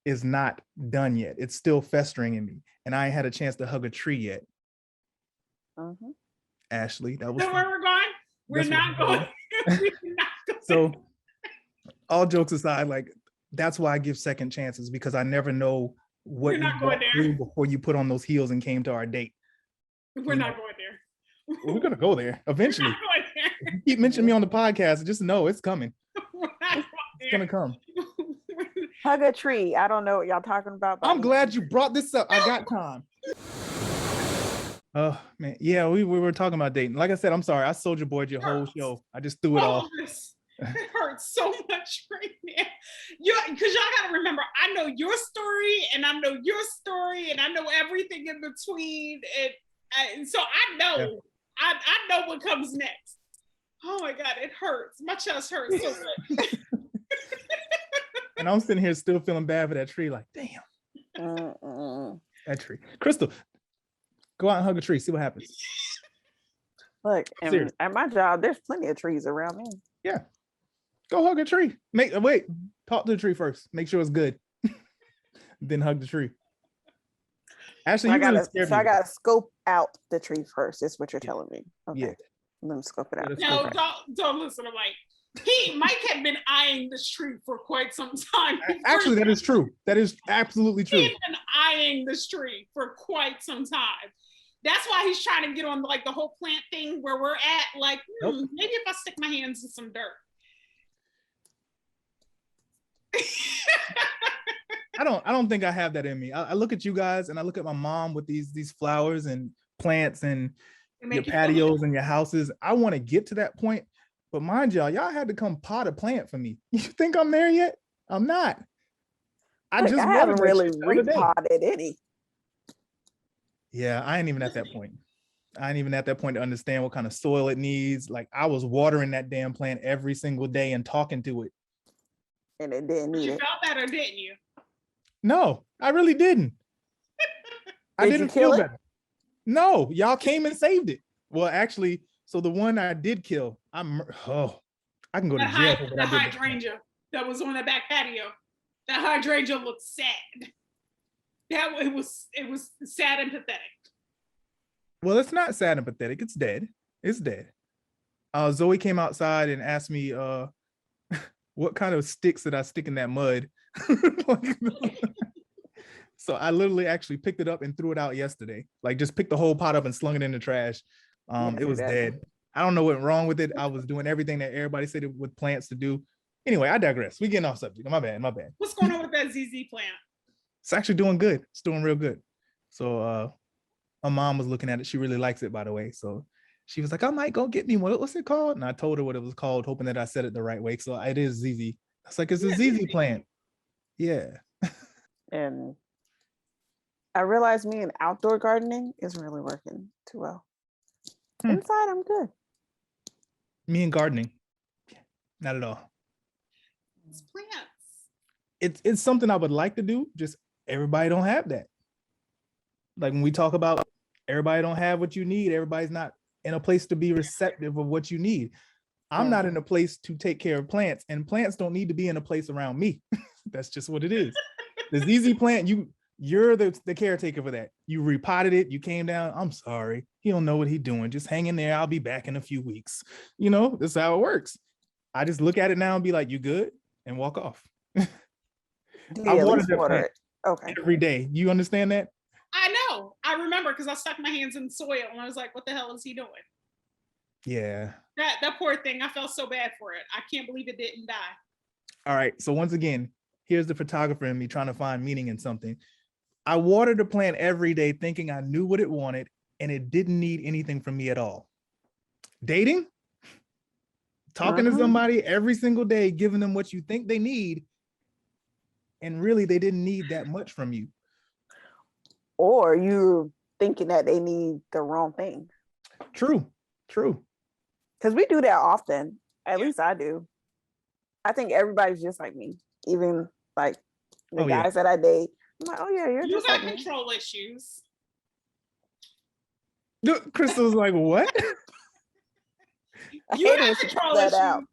is not done yet. It's still festering in me. And I ain't had a chance to hug a tree yet. Ashley, that was where we're going. We're not going. So all jokes aside, like that's why I give second chances, because I never know what you went through before you put on those heels and came to our date. We're not going there. We're gonna go there eventually. If you keep mentioning me on the podcast, just know it's coming. It's gonna come. Hug a tree. I don't know what y'all talking about. I'm glad you brought this up. I got time. Oh man, yeah, we were talking about dating. Like I said, I'm sorry, I soldier boyed your whole show. I just threw it off. It hurts so much right now. Because y'all gotta remember, I know your story, and I know your story, and I know everything in between, and so I know, I know what comes next. Oh my God, it hurts. My chest hurts so good. And I'm sitting here still feeling bad for that tree. Like, damn. That tree. Crystal, go out and hug a tree. See what happens. Look, at my job, there's plenty of trees around me. Yeah. Go hug a tree. Wait, talk to the tree first. Make sure it's good. Then hug the tree. Actually, I gotta scope out the tree first. Is what you're telling me. Okay. Yeah. Let me scope it out. No, don't listen to Mike. Mike had been eyeing this tree for quite some time. Actually, that is true. That is absolutely true. He had been eyeing this tree for quite some time. That's why he's trying to get on the whole plant thing where we're at. Like, maybe if I stick my hands in some dirt. I don't think I have that in me. I look at you guys and I look at my mom with these flowers and plants and your patios and your houses. I want to get to that point, but mind y'all had to come pot a plant for me. You think I'm there yet? I'm not. I haven't really repotted any. Yeah, I ain't even at that point. I ain't even at that point to understand what kind of soil it needs. Like, I was watering that damn plant every single day and talking to it. And it didn't need it. You felt better, didn't you? No, I really didn't. I didn't feel better. No, y'all came and saved it. Well, actually, so the one I did kill, I can go to jail. The hydrangea that was on the back patio. That hydrangea looked sad. It was sad and pathetic. Well, it's not sad and pathetic. It's dead. It's dead. Zoe came outside and asked me, what kind of sticks did I stick in that mud? So I literally actually picked it up and threw it out yesterday. Like, just picked the whole pot up and slung it in the trash. It was dead. I don't know what went wrong with it. I was doing everything that everybody said with plants to do. Anyway, I digress. We getting off subject. My bad. What's going on with that ZZ plant? It's actually doing good. It's doing real good. So my mom was looking at it. She really likes it, by the way. So she was like, I might go get me one. What's it called? And I told her what it was called, hoping that I said it the right way. So it is ZZ. It's like, it's a ZZ plant. Yeah. And I realized me and outdoor gardening is really working too well. Inside, I'm good. Me and gardening, not at all. It's plants. It's something I would like to do. Just everybody don't have that. Like, when we talk about everybody don't have what you need, everybody's not in a place to be receptive of what you need. I'm not in a place to take care of plants, and plants don't need to be in a place around me. That's just what it is. The ZZ plant, you're the caretaker for that. You repotted it, you came down. I'm sorry, he don't know what he's doing. Just hang in there. I'll be back in a few weeks. That's how it works. I just look at it now and be like, you good? And walk off. I water it. Okay. Every day. You understand that? I know. I remember because I stuck my hands in the soil and I was like, what the hell is he doing? Yeah. That poor thing. I felt so bad for it. I can't believe it didn't die. All right. So once again, here's the photographer in me trying to find meaning in something. I watered the plant every day thinking I knew what it wanted, and it didn't need anything from me at all. Dating? Talking to somebody every single day, giving them what you think they need, and really they didn't need that much from you. Or you're thinking that they need the wrong thing. True. Because we do that often. At least I do. I think everybody's just like me. Even like the guys that I date. I'm like, oh yeah, you're just like me. You got control issues. Crystal's like, what? I hate when she calls that out.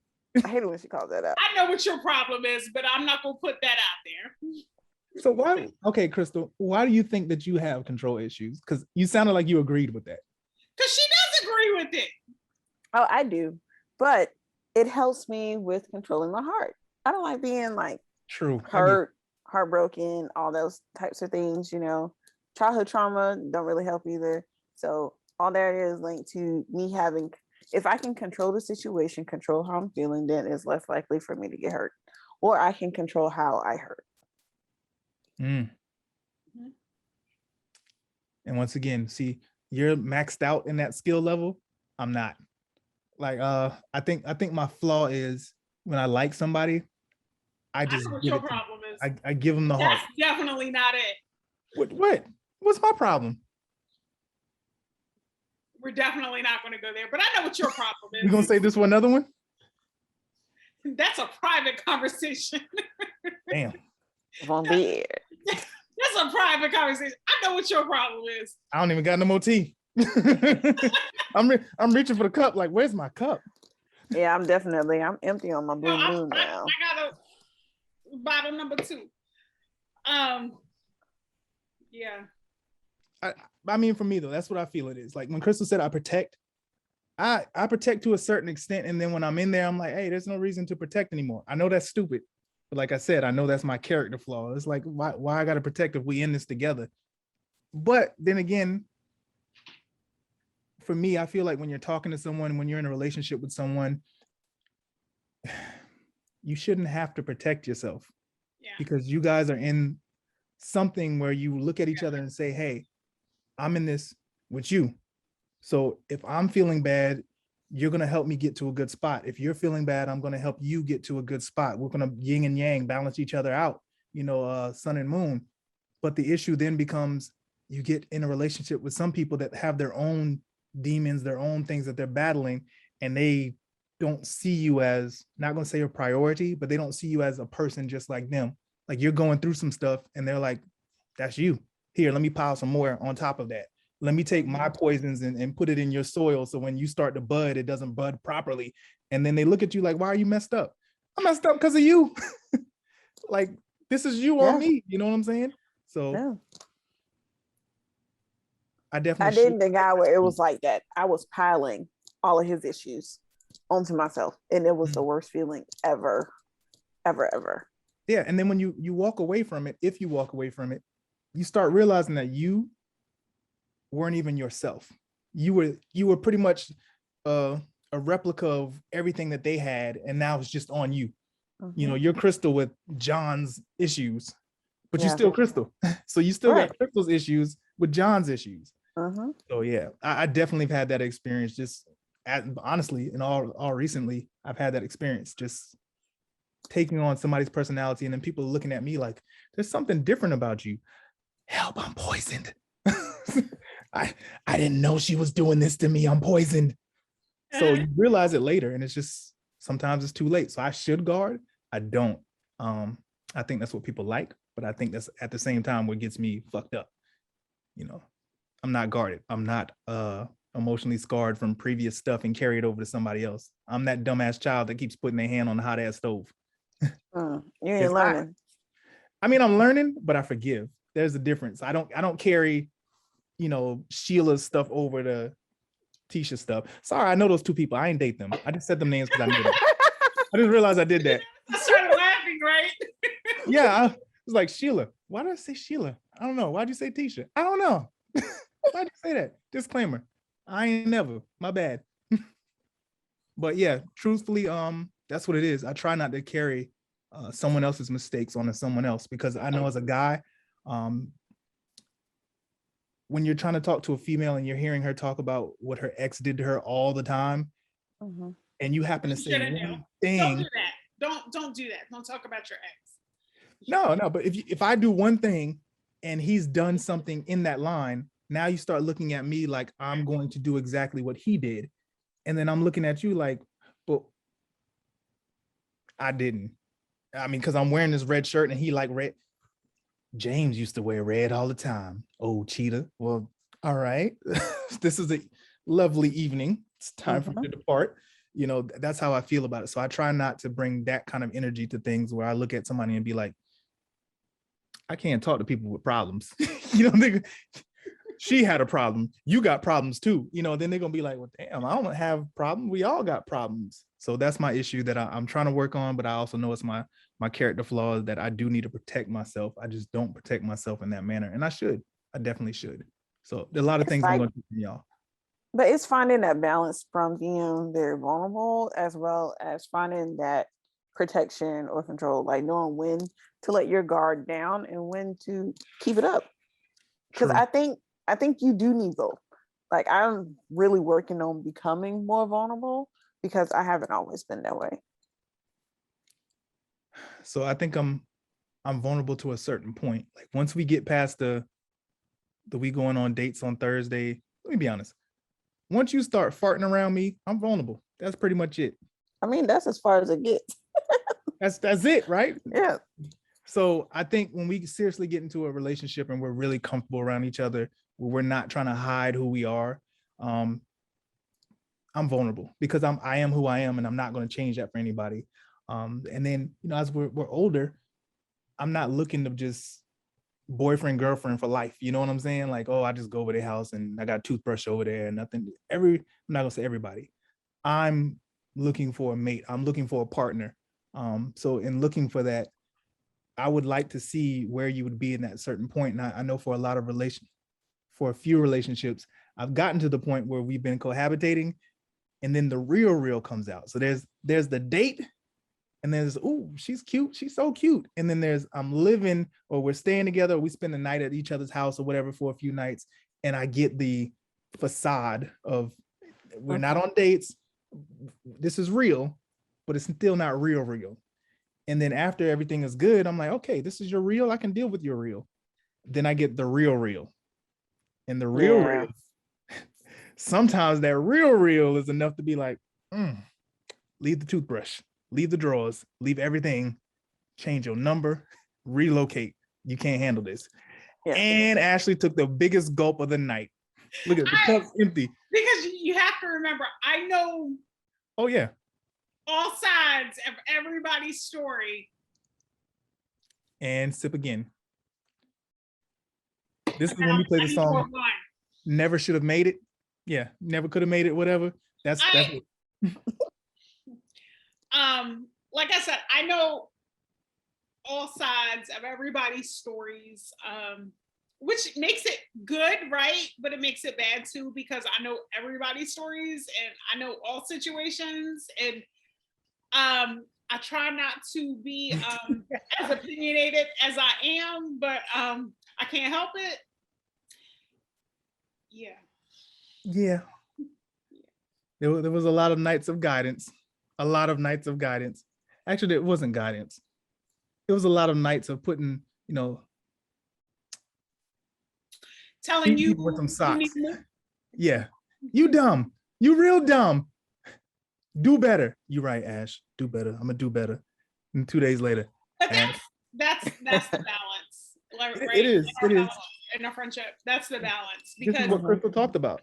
I hate it when she calls that out. I know what your problem is, but I'm not gonna put that out there. So why? Okay, Crystal, why do you think that you have control issues? Because you sounded like you agreed with that. Because she does agree with it. Oh, I do, but it helps me with controlling my heart. I don't like being like hurt, heartbroken, all those types of things. Childhood trauma don't really help either. So all that is linked to me having. If I can control the situation, control how I'm feeling, then it's less likely for me to get hurt, or I can control how I hurt. And once again, see, you're maxed out in that skill level. I'm not. Like, I think my flaw is when I like somebody, I just what your problem is. I give them the heart. That's definitely not it. What? What's my problem? We're definitely not going to go there, but I know what your problem is. You gonna save this for another one? That's a private conversation. Damn. Won't be it. That's a private conversation. I know what your problem is. I don't even got no more tea. I'm reaching for the cup. Like, where's my cup? Yeah, I'm empty on my blue moon now. I got a bottle number 2. Yeah. I mean, for me though, that's what I feel it is. Like when Crystal said I protect to a certain extent, and then when I'm in there, I'm like, hey, there's no reason to protect anymore. I know that's stupid, but like I said, I know that's my character flaw. It's like, why I gotta protect if we in this together? But then again, for me, I feel like when you're talking to someone, when you're in a relationship with someone, you shouldn't have to protect yourself. Yeah. Because you guys are in something where you look at each other and say, hey, I'm in this with you. So if I'm feeling bad, you're going to help me get to a good spot. If you're feeling bad, I'm going to help you get to a good spot. We're going to yin and yang, balance each other out, sun and moon. But the issue then becomes you get in a relationship with some people that have their own demons, their own things that they're battling, and they don't see you as, not going to say a priority, but they don't see you as a person just like them. Like you're going through some stuff and they're like, that's you. Here, let me pile some more on top of that. Let me take my poisons and put it in your soil. So when you start to bud, it doesn't bud properly. And then they look at you like, why are you messed up? I'm messed up because of you. Like, this is you on me. You know what I'm saying? So I dated the guy where it was like that. I was piling all of his issues onto myself. And it was the worst feeling ever, ever, ever. Yeah. And then when you walk away from it, if you walk away from it, you start realizing that you weren't even yourself. You were pretty much a replica of everything that they had, and now it's just on you. Mm-hmm. You're Crystal with John's issues, but you're still Crystal. So you still got Crystal's issues with John's issues. So yeah, I definitely have had that experience. Just honestly, and all recently, I've had that experience. Just taking on somebody's personality, and then people looking at me like, "There's something different about you." Help, I'm poisoned. I didn't know she was doing this to me. I'm poisoned. So you realize it later, and it's just sometimes it's too late. So I should guard. I don't. I think that's what people like, but I think that's at the same time what gets me fucked up. I'm not guarded. I'm not emotionally scarred from previous stuff and carry it over to somebody else. I'm that dumbass child that keeps putting their hand on the hot ass stove. You ain't learning. I mean, I'm learning, but I forgive. There's a difference. I don't carry, Sheila's stuff over to Tisha's stuff. Sorry, I know those two people. I ain't date them. I just said them names because I knew them. I just realized I did that. I started laughing, right? Yeah, I was like, Sheila. Why did I say Sheila? I don't know. Why'd you say Tisha? I don't know. Why'd you say that? Disclaimer. I ain't never. My bad. But yeah, truthfully, that's what it is. I try not to carry someone else's mistakes onto someone else, because I know as a guy, when you're trying to talk to a female and you're hearing her talk about what her ex did to her all the time, and you happen to say one thing. Don't do that. Don't do that. Don't talk about your ex. No, but if I do one thing and he's done something in that line, now you start looking at me like I'm going to do exactly what he did. And then I'm looking at you like, but I didn't. I mean, because I'm wearing this red shirt and he like red. James used to wear red all the time. Oh, cheetah. Well, all right. This is a lovely evening. It's time for me to depart. That's how I feel about it. So I try not to bring that kind of energy to things where I look at somebody and be like, I can't talk to people with problems. She had a problem. You got problems too. Then they're going to be like, well, damn, I don't have problems. We all got problems. So that's my issue that I'm trying to work on. But I also know it's my character flaw that I do need to protect myself. I just don't protect myself in that manner. And I should. I definitely should. So a lot of things I'm going to do, y'all. But it's finding that balance from being very vulnerable, as well as finding that protection or control, like knowing when to let your guard down and when to keep it up. Because I think you do need both. Like, I'm really working on becoming more vulnerable because I haven't always been that way. So I think I'm vulnerable to a certain point. Like once we get past the we going on dates on Thursday, let me be honest. once you start farting around me, I'm vulnerable. That's pretty much it. I mean, that's as far as it gets. That's it, right? Yeah. So I think when we seriously get into a relationship and we're really comfortable around each other, where we're not trying to hide who we are, I'm vulnerable because I am who I am, and I'm not going to change that for anybody. And then, you know, as we're older, I'm not looking to just boyfriend, girlfriend for life. You know what I'm saying? Like, oh, I just go over their house and I got a toothbrush over there and nothing. I'm not gonna say everybody. I'm looking for a mate. I'm looking for a partner. So in looking for that, I would like to see where you would be in that certain point. And I know for a few relationships, I've gotten to the point where we've been cohabitating, and then the real comes out. So there's the date, and there's, oh, she's cute, she's so cute. And then there's, I'm living, or we're staying together, or we spend the night at each other's house or whatever for a few nights, and I get the facade of, we're not on dates, this is real, but it's still not real. And then after everything is good, I'm like, okay, this is your real, I can deal with your real. Then I get the real. And the real, sometimes that real is enough to be like, leave the toothbrush, leave the drawers, leave everything, change your number, relocate. You can't handle this. Yeah. And Ashley took the biggest gulp of the night. Look at the cup's empty. Because you have to remember, I know. Oh yeah. All sides of everybody's story. And sip again. This is when we play the song. Never should have made it. Yeah, never could have made it. Whatever. That's it. Like I said, I know all sides of everybody's stories, which makes it good, right? But it makes it bad too, because I know everybody's stories and I know all situations, and I try not to be as opinionated as I am, but I can't help it. Yeah. There was a lot of nights of guidance. Actually, it wasn't guidance. It was a lot of nights of putting, you know, telling you with some socks. Yeah. You dumb. You real dumb. Do better. You're right, Ash. Do better. I'm gonna do better. And 2 days later. But that's the balance. Like, right? It is. In a friendship, that's the balance. Because this is what Crystal talked about.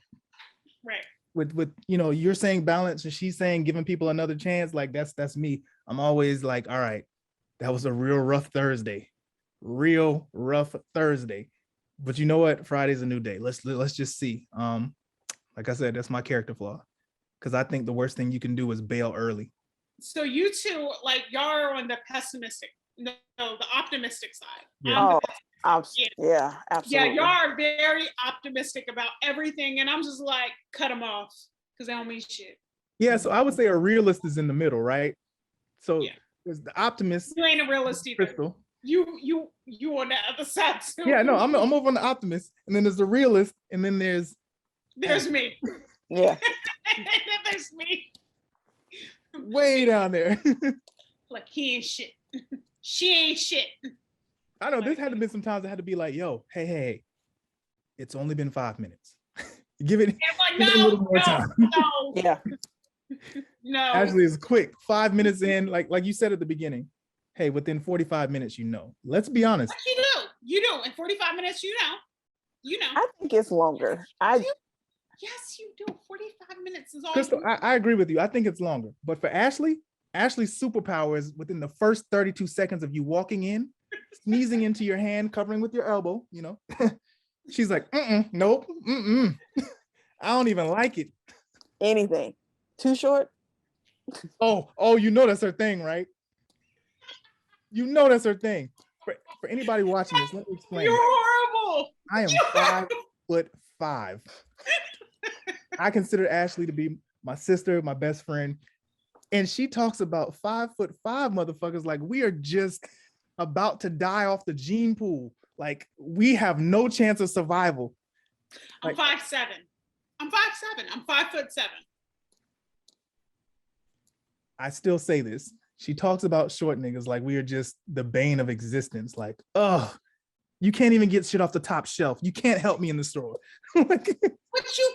Right. With you know, you're saying balance and she's saying giving people another chance. Like that's me. I'm always like, all right, that was a real rough Thursday. But you know what? Friday's a new day. Let's just see. Like I said, that's my character flaw. Because I think the worst thing you can do is bail early. So you two, like, y'all are on the pessimistic, no, the optimistic side. Yeah. Yeah, absolutely. Yeah, y'all are very optimistic about everything, and I'm just like, cut them off because they don't mean shit. Yeah, so I would say a realist is in the middle, right? So there's the optimist. You ain't a realist either. Crystal. You on the other side too. Yeah, no, I'm over on the optimist, and then there's the realist, and then there's me. Yeah. There's me. Way down there. Like, he ain't shit. She ain't shit. I know, this had to be some times I had to be like, yo, hey, it's only been 5 minutes. Give it a little more time. No. Yeah. No. Ashley is quick. 5 minutes in, like you said at the beginning, hey, within 45 minutes, you know. Let's be honest. You do. In 45 minutes, you know. I think it's longer. Yes, you do. 45 minutes is all. Crystal, I agree with you. I think it's longer. But for Ashley's superpower is within the first 32 seconds of you walking in, sneezing into your hand, covering with your elbow, you know. She's like, nope, I don't even like it. Anything. Too short? Oh, you know that's her thing, right? You know that's her thing. For anybody watching this, let me explain. You're horrible. I am 5'5". I consider Ashley to be my sister, my best friend. And she talks about 5'5" motherfuckers like we are just about to die off the gene pool. Like we have no chance of survival. I'm 5'7". I'm 5'7". I'm 5'7". I still say this. She talks about short niggas like we are just the bane of existence. Like, oh, you can't even get shit off the top shelf. You can't help me in the store. But you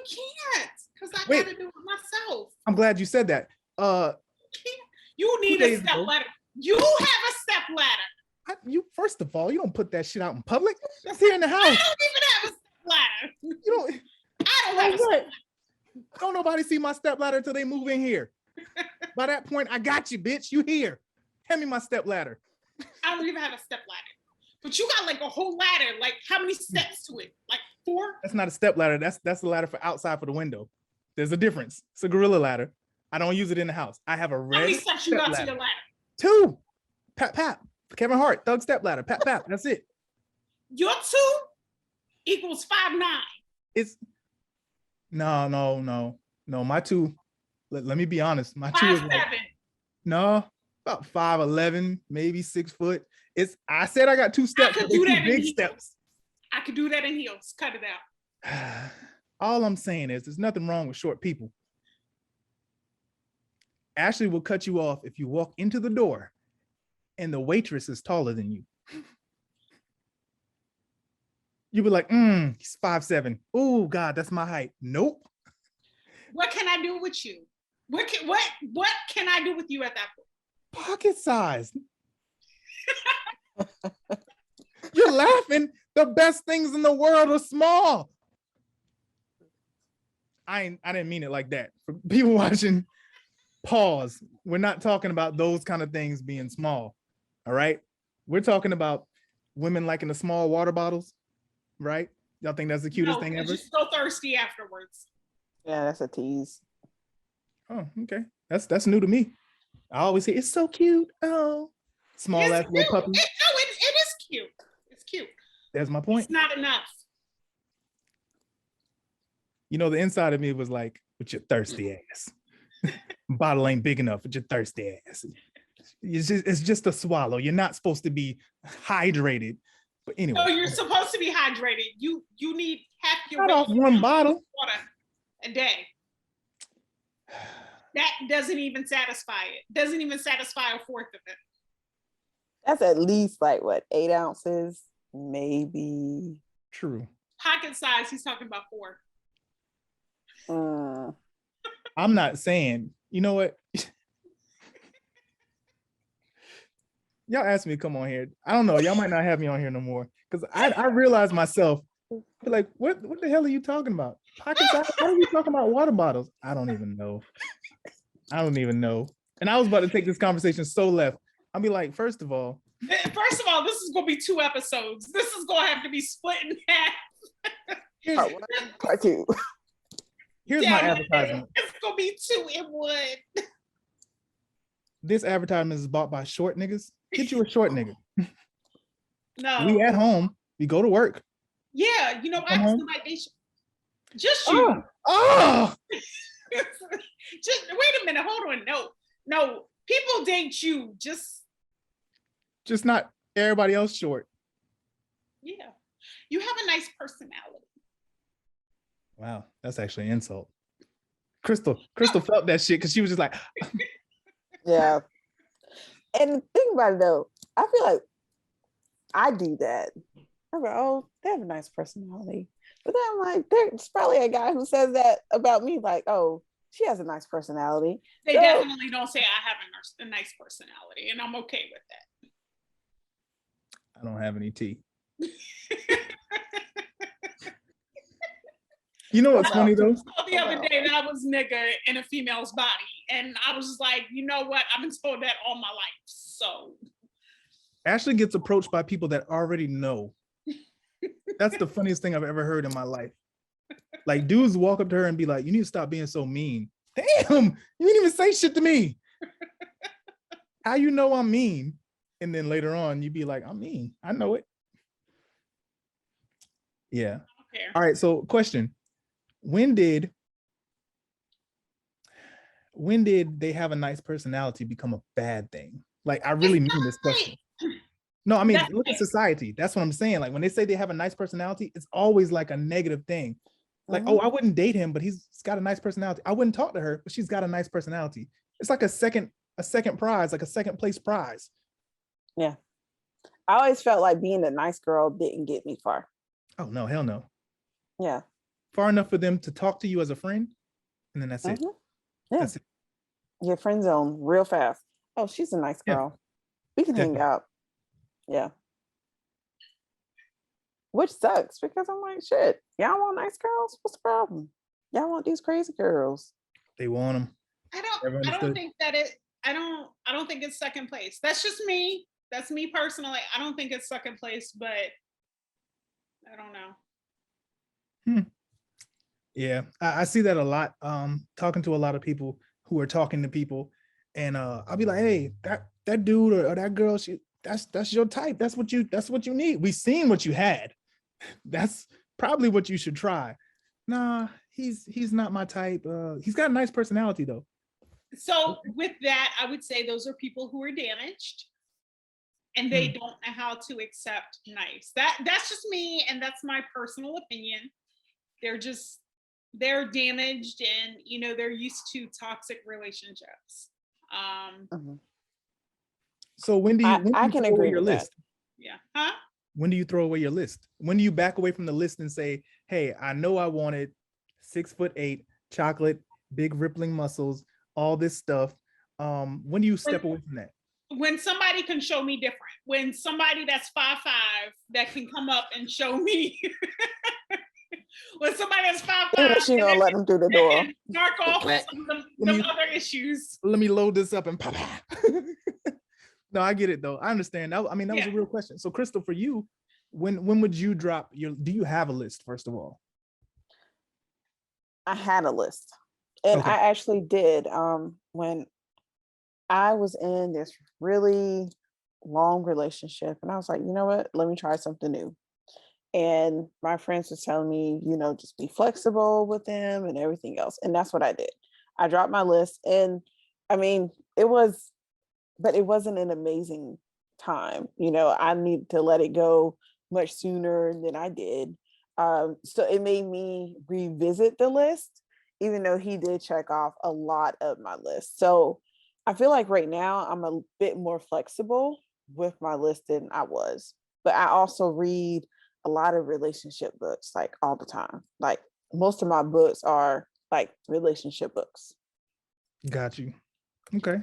can't. Because I Wait. gotta do it myself. I'm glad you said that. You need a step ladder. You have a step ladder. You first of all, you don't put that shit out in public. That's here in the house. I don't even have a step ladder. You don't. I don't have a step ladder. Don't nobody see my step ladder until they move in here. By that point, I got you, bitch. You here? Hand me my step ladder. I don't even have a step ladder. But you got like a whole ladder. Like how many steps to it? Like 4? That's not a step ladder. That's the ladder for outside for the window. There's a difference. It's a gorilla ladder. I don't use it in the house. I have a red. How many steps you got to your ladder? 2. Pat pat. Kevin Hart, Thug step ladder. Pat pat. That's it. Your 2 equals 5'9". It's no. My 2. Let me be honest. My 2 is like, no, about 5'11", maybe 6 foot. I said I got 2 steps. I could do that big steps. I could do that in heels. Cut it out. All I'm saying is there's nothing wrong with short people. Ashley will cut you off if you walk into the door and the waitress is taller than you. You'll be like, he's 5'7". Oh God, that's my height. Nope. What can I do with you? What can I do with you at that point? Pocket size. You're laughing. The best things in the world are small. I didn't mean it like that. For people watching, pause. We're not talking about those kind of things being small. All right. We're talking about women liking the small water bottles, right? Y'all think that's the cutest thing ever? You're so thirsty afterwards. Yeah, that's a tease. Oh, okay. That's new to me. I always say it's so cute. Oh, small ass little puppy. It is cute. It's cute. There's my point. It's not enough. You know, the inside of me was like, with your thirsty ass. Bottle ain't big enough with your thirsty ass. It's just a swallow. You're not supposed to be hydrated. But anyway. No, you're supposed to be hydrated. You need half your not off one bottle water a day. That doesn't even satisfy it. Doesn't even satisfy a fourth of it. That's at least like what, 8 ounces, maybe. True. Pocket size, he's talking about 4. I'm not saying, you know what? Y'all asked me to come on here. I don't know. Y'all might not have me on here no more. Because I realized myself, like, what the hell are you talking about? Pocket size? What are you talking about water bottles? I don't even know. And I was about to take this conversation so left. I'll be like, first of all, this is going to be 2 episodes. This is going to have to be split in half. Part 2. Here's my advertisement. It's going to be 2 in 1. This advertisement is bought by short niggas. Get you a short nigga. No. We at home. We go to work. Yeah, you know, I was the night nation. Just you. Oh. Just wait a minute. Hold on. No. People date you. Just not everybody else short. Yeah. You have a nice personality. Wow, that's actually an insult. Crystal felt that shit because she was just like, yeah. And think about it though, I feel like I do that. I'm like, oh, they have a nice personality. But then I'm like, there's probably a guy who says that about me, like, oh, she has a nice personality. They definitely don't say I have a nice personality, and I'm okay with that. I don't have any tea. You know what's funny though? The other day that I was nigga in a female's body, and I was just like, you know what? I've been told that all my life. So Ashley gets approached by people that already know. That's the funniest thing I've ever heard in my life. Like dudes walk up to her and be like, you need to stop being so mean. Damn, you didn't even say shit to me. How you know I'm mean? And then later on, you'd be like, I'm mean. I know it. Yeah. Okay. All right. So question. When did they have a nice personality become a bad thing? Like, I really mean this question. No, I mean, look at society. That's what I'm saying. Like, when they say they have a nice personality, it's always like a negative thing. Like, oh, I wouldn't date him, but he's got a nice personality. I wouldn't talk to her, but she's got a nice personality. It's like a second prize, like a second place prize. Yeah. I always felt like being a nice girl didn't get me far. Oh, no, hell no. Yeah. Far enough for them to talk to you as a friend? and then that's it. Yeah. That's it. Your friend zone real fast. Oh, she's a nice girl. We can hang out. Yeah. Which sucks because I'm like, shit, y'all want nice girls? What's the problem? Y'all want these crazy girls? They want them. I don't think that I don't think it's second place. That's just me. That's me personally. I don't think it's second place, but I don't know. Yeah, I see that a lot. Talking to a lot of people who are talking to people, and I'll be like, hey, that dude or that girl, that's your type. That's what you need. We seen what you had. That's probably what you should try. Nah, he's not my type. He's got a nice personality though. So with that, I would say those are people who are damaged and they don't know how to accept nice. That's just me, and that's my personal opinion. They're damaged, and they're used to toxic relationships. So when do you I can agree your with list? That. Yeah. Huh? When do you throw away your list? When do you back away from the list and say, hey, I know I wanted 6'8", chocolate, big rippling muscles, all this stuff. When do you step away from that? When somebody can show me different. When somebody that's 5'5" that can come up and show me. When somebody that's 5'5", she gonna let them through the door. Mark off some other issues. Let me load this up and pop. No, I get it though. I understand. That was a real question. So, Crystal, for you, when would you drop your? Do you have a list? First of all, I had a list, and okay. I actually did. When I was in this really long relationship, and I was like, you know what? Let me try something new. And my friends was telling me, just be flexible with them and everything else. And that's what I did. I dropped my list, and it wasn't an amazing time. I needed to let it go much sooner than I did. So it made me revisit the list, even though he did check off a lot of my list. So I feel like right now I'm a bit more flexible with my list than I was. But I also read a lot of relationship books, like all the time. Like most of my books are like relationship books. Got you. Okay.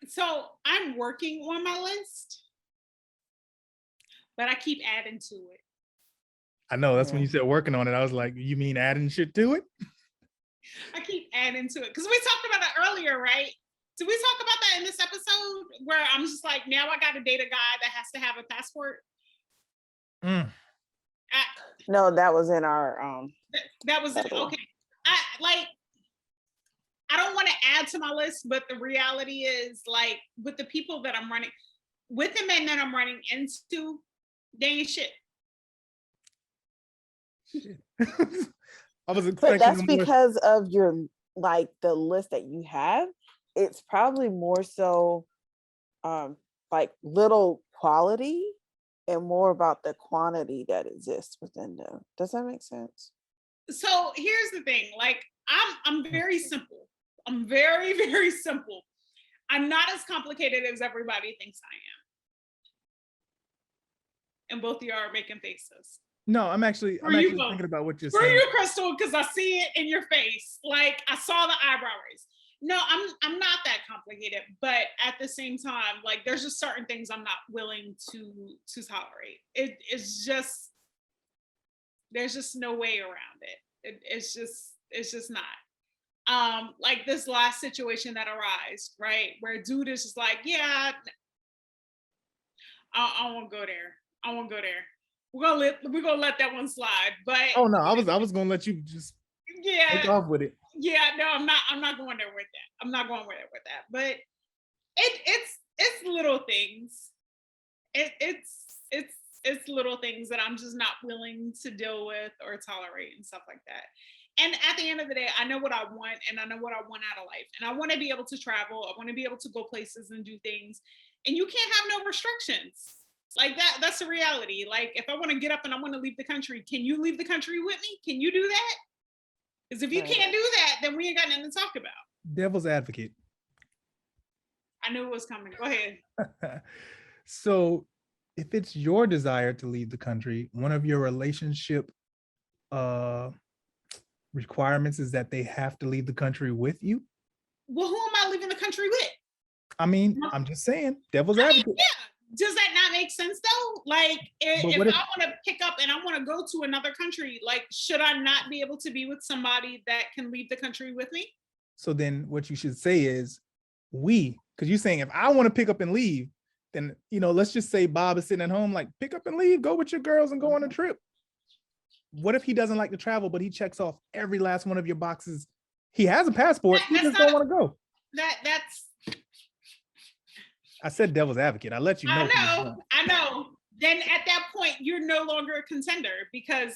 So I'm working on my list, but I keep adding to it. I know that's when you said working on it. I was like, you mean adding shit to it? I keep adding to it because we talked about it earlier, right? Did we talk about that in this episode where I'm just like, now I got to date a guy that has to have a passport? No, that was in our that was it. Okay. I don't want to add to my list, but the reality is, like, with the people that I'm running, with the men that I'm running into, they ain't shit. I was expecting. But that's because of your, like, the list that you have. It's probably more so like little quality and more about the quantity that exists within them. Does that make sense? So here's the thing, like, I'm very simple. I'm very, very simple. I'm not as complicated as everybody thinks I am. And both of you are making faces. No, I'm actually thinking about what you're saying. For you, Crystal, because I see it in your face. Like, I saw the eyebrow raise. No, I'm not that complicated, but at the same time, like, there's just certain things I'm not willing to tolerate. It's just, there's just no way around it. It's just not. Like this last situation that arose, right, where dude is just like, yeah, I won't go there. I won't go there. We're gonna let that one slide. But oh no, I was gonna let you just take off with it. Yeah, no, I'm not going there with that. I'm not going there with that. But it's little things. It's little things that I'm just not willing to deal with or tolerate and stuff like that. And at the end of the day, I know what I want, and I know what I want out of life. And I want to be able to travel. I want to be able to go places and do things. And you can't have no restrictions. Like that's the reality. Like, if I want to get up and I want to leave the country, can you leave the country with me? Can you do that? Because if you can't do that, then we ain't got nothing to talk about. Devil's advocate. I knew it was coming. Go ahead. So if it's your desire to leave the country, one of your relationship requirements is that they have to leave the country with you. Well, who am I leaving the country with? I mean, I'm just saying, devil's advocate. Yeah. Does that not make sense though? Like, if I want to pick up and I want to go to another country, like, should I not be able to be with somebody that can leave the country with me? So then what you should say is because you're saying if I want to pick up and leave, then, let's just say Bob is sitting at home, like, pick up and leave, go with your girls and go on a trip. What if he doesn't like to travel, but he checks off every last one of your boxes? He has a passport. He just don't want to go. That's. I said devil's advocate. I let you know. I know. Then at that point, you're no longer a contender because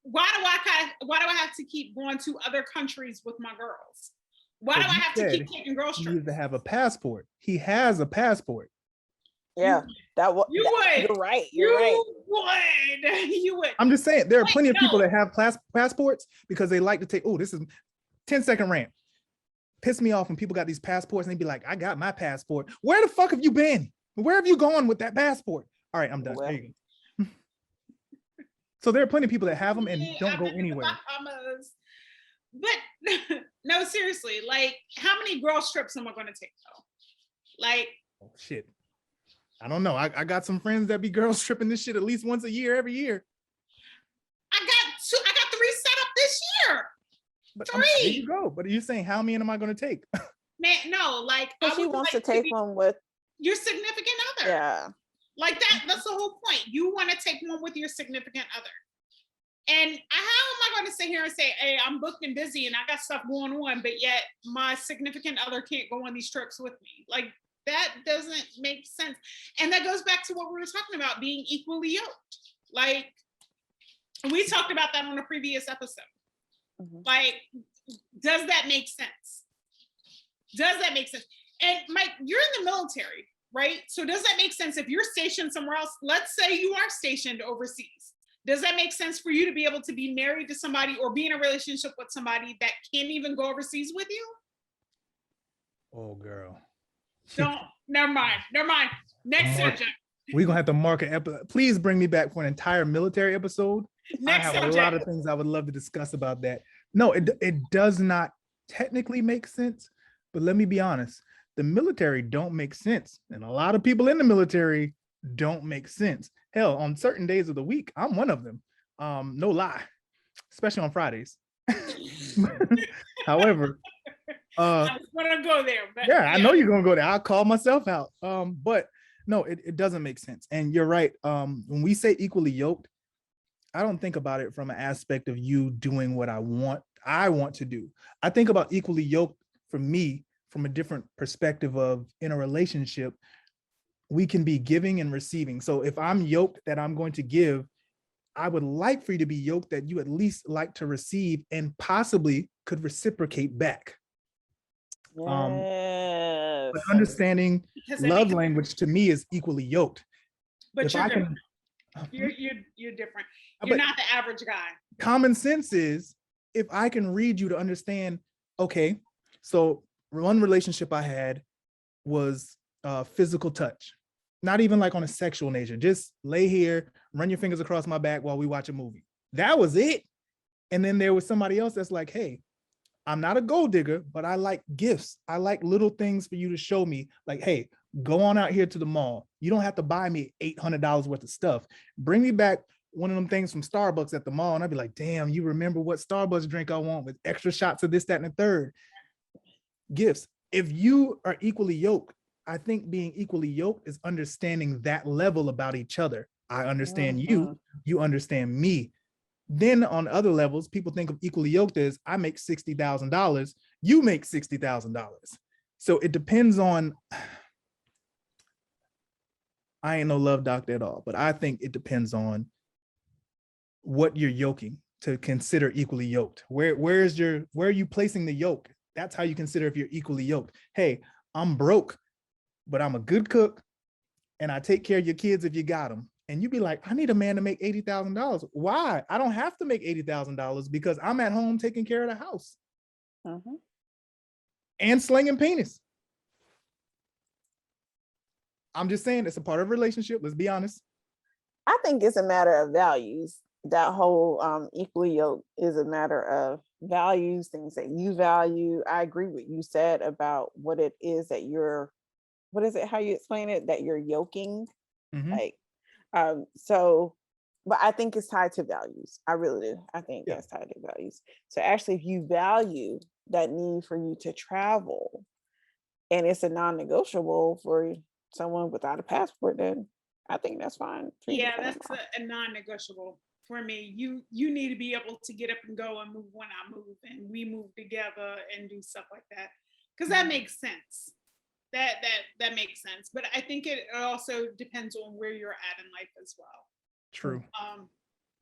why do I have to keep going to other countries with my girls? Why do I have to keep taking girls trips? He needs to have a passport. He has a passport. Yeah, would. You're right. You would. I'm just saying there are plenty of people that have passports because they like to take. Oh, this is 10-second rant. Piss me off when people got these passports and they be like, I got my passport. Where the fuck have you been? Where have you gone with that passport? All right, I'm done. There you go. So there are plenty of people that have them and don't go anywhere. But no, seriously, like, how many girls trips am I going to take though? Like, oh shit, I don't know. I got some friends that be girls tripping this shit at least once a year, every year. I got 3 set up this year. But there you go. But are you saying how many am I going to take? Man, no, like, she wants to take one with your significant other. Yeah. Like that's the whole point. You want to take one with your significant other. And how am I going to sit here and say, hey, I'm booked and busy and I got stuff going on, but yet my significant other can't go on these trips with me? Like, that doesn't make sense. And that goes back to what we were talking about, being equally yoked. Like, we talked about that on a previous episode. Mm-hmm. Like, does that make sense? Does that make sense? And Mike, you're in the military, right? So does that make sense if you're stationed somewhere else? Let's say you are stationed overseas. Does that make sense for you to be able to be married to somebody or be in a relationship with somebody that can't even go overseas with you? Oh, girl. Never mind. Next subject. We're going to have to mark an episode. Please bring me back for an entire military episode. Next I have subject. a lot of things I would love to discuss about that. No, it does not technically make sense, but let me be honest. The military don't make sense. And a lot of people in the military don't make sense. Hell, on certain days of the week, I'm one of them. No lie, especially on Fridays. However, I was gonna go there, but yeah, I know you're gonna go there. I'll call myself out. But no, it doesn't make sense. And you're right. When we say equally yoked, I don't think about it from an aspect of you doing what I want to do. I think about equally yoked for me from a different perspective of in a relationship, we can be giving and receiving. So if I'm yoked that I'm going to give, I would like for you to be yoked that you at least like to receive and possibly could reciprocate back. Yes. But understanding love language to me is equally yoked. But if you're I different. can, You're different. You're not the average guy. Common sense is if I can read you to understand, okay, so one relationship I had was physical touch. Not even like on a sexual nature, just lay here, run your fingers across my back while we watch a movie. That was it. And then there was somebody else that's like, hey, I'm not a gold digger, but I like gifts. I like little things for you to show me. Like, hey, go on out here to the mall. You don't have to buy me $800 worth of stuff. Bring me back one of them things from Starbucks at the mall. And I'd be like, damn, you remember what Starbucks drink I want with extra shots of this, that, and the third. Gifts. If you are equally yoked, I think being equally yoked is understanding that level about each other. I understand you, you understand me. Then on other levels, people think of equally yoked as I make $60,000, you make $60,000. So it depends on, I ain't no love doctor at all, but I think it depends on what you're yoking to consider equally yoked. Where are you placing the yoke? That's how you consider if you're equally yoked. Hey, I'm broke, but I'm a good cook and I take care of your kids if you got them. And you'd be like, I need a man to make $80,000. Why? I don't have to make $80,000 because I'm at home taking care of the house and slinging penis. I'm just saying it's a part of a relationship. Let's be honest. I think it's a matter of values. that whole equally yoked is a matter of values, things that you value. I agree with you said about what it is that you're, what is it, how you explain it, that you're yoking. Mhm. Like, so, but I think it's tied to values. I really do. I think Yeah. that's tied to values. So actually, if you value that need for you to travel and it's a non-negotiable for someone without a passport, then I think that's fine for you to Yeah, cut them that's off. a non-negotiable for me. You need to be able to get up and go and move when I move, and we move together and do stuff like that, because that makes sense. That makes sense. But I think it also depends on where you're at in life as well. True.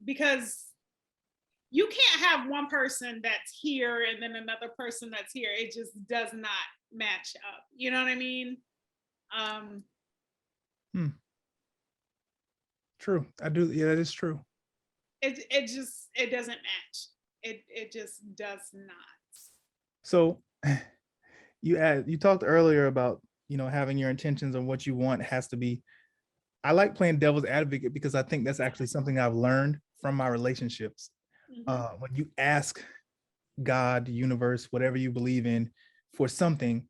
Because you can't have one person that's here and then another person that's here. It just does not match up. You know what I mean? True. I do. Yeah, that is true. It doesn't match. It just does not. So you talked earlier about, having your intentions on what you want has to be. I like playing devil's advocate because I think that's actually something I've learned from my relationships. When you ask God, the universe, whatever you believe in, for something,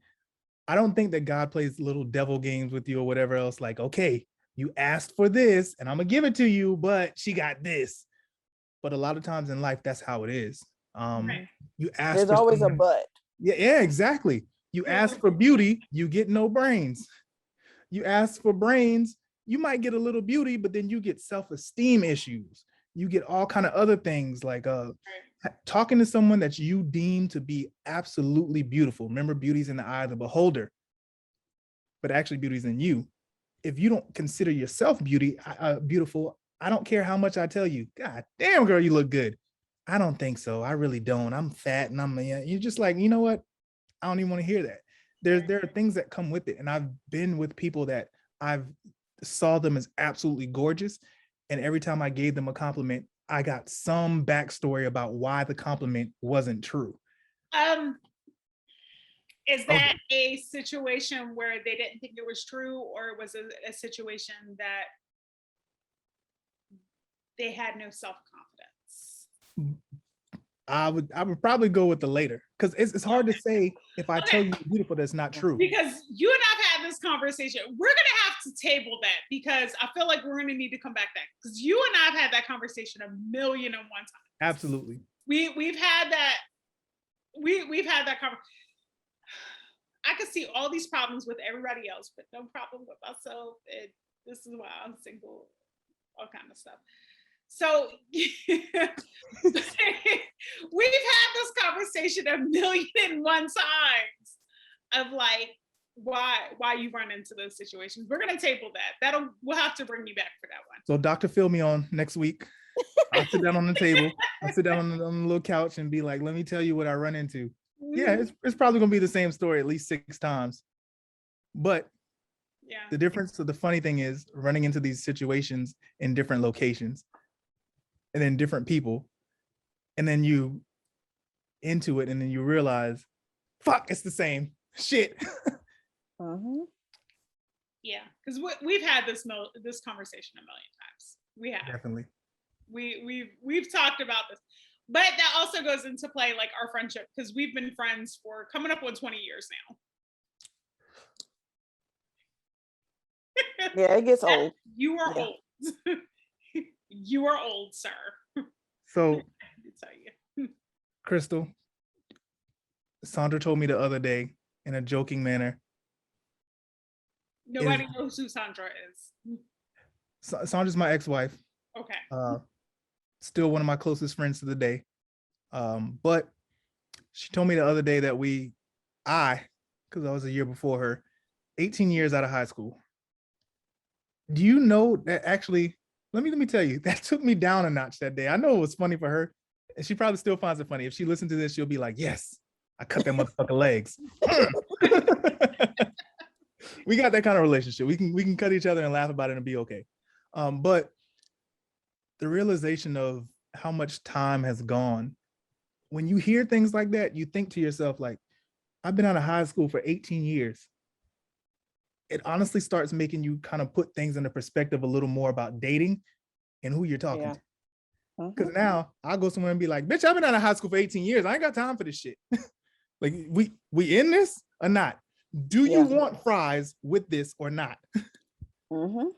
I don't think that God plays little devil games with you or whatever else. Like, okay, you asked for this and I'm gonna give it to you, but she got this. But a lot of times in life, that's how it is. Right. You ask There's for always someone, a but. yeah, exactly. You ask for beauty, you get no brains. You ask for brains, you might get a little beauty, but then you get self-esteem issues. You get all kind of other things like talking to someone that you deem to be absolutely beautiful. Remember, beauty's in the eye of the beholder, but actually beauty's in you. If you don't consider yourself beautiful, I don't care how much I tell you, God damn, girl, you look good. I don't think so. I really don't. I'm fat and you're just like, you know what? I don't even want to hear that. There are things that come with it. And I've been with people that I've saw them as absolutely gorgeous. And every time I gave them a compliment, I got some backstory about why the compliment wasn't true. Is that a situation where they didn't think it was true, or was it a situation that they had no self-confidence? I would probably go with the later, because it's hard to say if I tell you you're beautiful, that's not true. Because you and I've had this conversation. We're gonna have to table that, because I feel like we're gonna need to come back to that, because you and I've had that conversation 1,000,001 times. Absolutely. We've had that. We've had that conversation. I could see all these problems with everybody else, but no problem with myself. And this is why I'm single, all kind of stuff. So we've had this conversation 1,000,001 times of like why you run into those situations. We're gonna table that. We'll have to bring you back for that one. So Dr. Phil me on next week. I'll sit down on the table. I'll sit down on the little couch and be like, let me tell you what I run into. Yeah, it's probably gonna be the same story at least 6 times. But yeah, the difference, so the funny thing is running into these situations in different locations and then different people, and then you into it and then you realize, fuck, it's the same shit. Yeah, because we've had this conversation 1,000,000 times. We have Definitely. We've talked about this, but that also goes into play like our friendship, because we've been friends for coming up on 20 years now. Yeah, it gets old. You are old. You are old, sir. So, tell you. Crystal, Sandra told me the other day in a joking manner. Nobody knows who Sandra is. Sandra's my ex-wife. Okay. Still one of my closest friends to the day. But she told me the other day that because I was a year before her, 18 years out of high school. Do you know that actually, let me tell you, that took me down a notch that day. I know it was funny for her, and she probably still finds it funny. If she listens to this, she'll be like, yes, I cut that motherfucker legs. We got that kind of relationship. We can cut each other and laugh about it and be okay. But the realization of how much time has gone, when you hear things like that, you think to yourself, like, I've been out of high school for 18 years. It honestly starts making you kind of put things into perspective a little more about dating and who you're talking to. Because now I'll go somewhere and be like, bitch, I've been out of high school for 18 years. I ain't got time for this shit. Like, we in this or not? Do you want fries with this or not? Do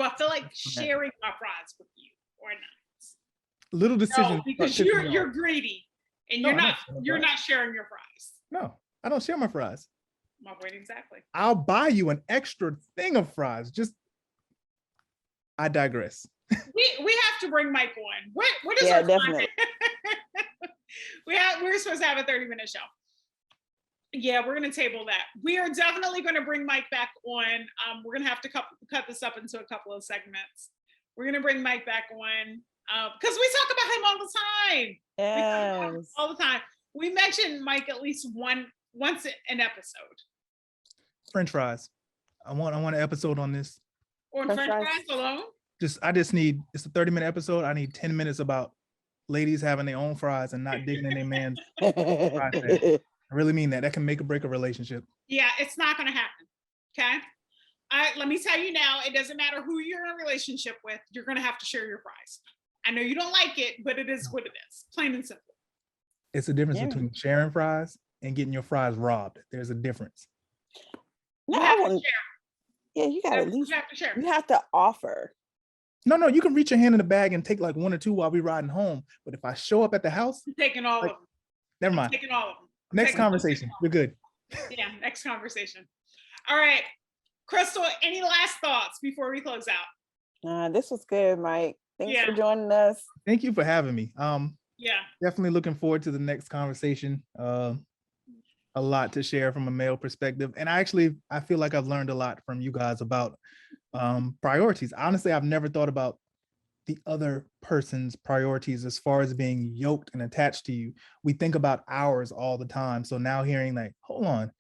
I feel like sharing my fries with you or not? Little decision. No, because you're greedy and you're not sharing your fries. No, I don't share my fries. My point exactly. I'll buy you an extra thing of fries. I digress. We have to bring Mike on. What is our definitely. We're supposed to have a 30-minute show. Yeah, we're gonna table that. We are definitely gonna bring Mike back on. We're gonna have to cut this up into a couple of segments. We're gonna bring Mike back on because we talk about him all the time. Yes. All the time. We mentioned Mike at least once an episode. French fries. I want an episode on this. Or French fries alone? I just need, it's a 30-minute episode. I need 10 minutes about ladies having their own fries and not digging in their man's fries. I really mean that. That can make or break a relationship. Yeah, it's not going to happen. Okay? Let me tell you now, it doesn't matter who you're in a relationship with, you're going to have to share your fries. I know you don't like it, but it is what it is. Plain and simple. It's a difference between sharing fries and getting your fries robbed. There's a difference. You have to share. Yeah, you got to at least, you have to share. You have to offer. No, you can reach your hand in the bag and take like one or two while we riding home. But if I show up at the house, I'm taking all of them. Never mind. I'm taking all of them. Next conversation. We're good. Yeah, next conversation. All right. Crystal, any last thoughts before we close out? This was good, Mike. Thanks for joining us. Thank you for having me. Yeah. Definitely looking forward to the next conversation. A lot to share from a male perspective. And I feel like I've learned a lot from you guys about priorities. Honestly, I've never thought about the other person's priorities as far as being yoked and attached to you. We think about ours all the time. So now hearing like, hold on,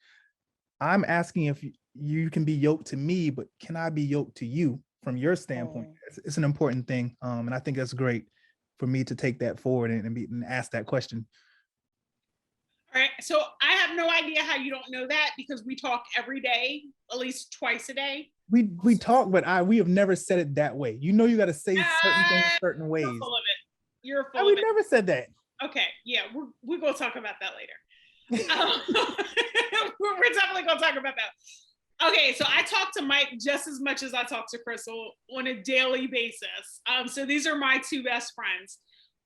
I'm asking if you can be yoked to me, but can I be yoked to you from your standpoint? It's an important thing. And I think that's great for me to take that forward and ask that question. All right. So I have no idea how you don't know that because we talk every day, at least twice a day. We talk, but we have never said it that way. You know, you got to say certain things certain ways. You're full of it. You're full of it. We never said that. Okay. Yeah. We're going to talk about that later. We're definitely going to talk about that. Okay. So I talk to Mike just as much as I talk to Crystal on a daily basis. So these are my two best friends.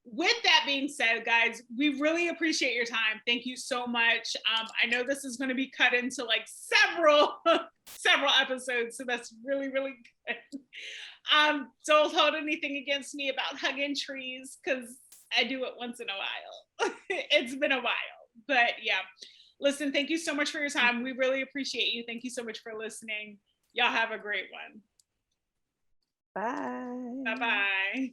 With that being said, guys, we really appreciate your time. Thank you so much. I know this is going to be cut into like several episodes, so that's really, really good. Don't hold anything against me about hugging trees because I do it once in a while. It's been a while, but yeah. Listen, thank you so much for your time. We really appreciate you. Thank you so much for listening. Y'all have a great one. Bye. Bye-bye.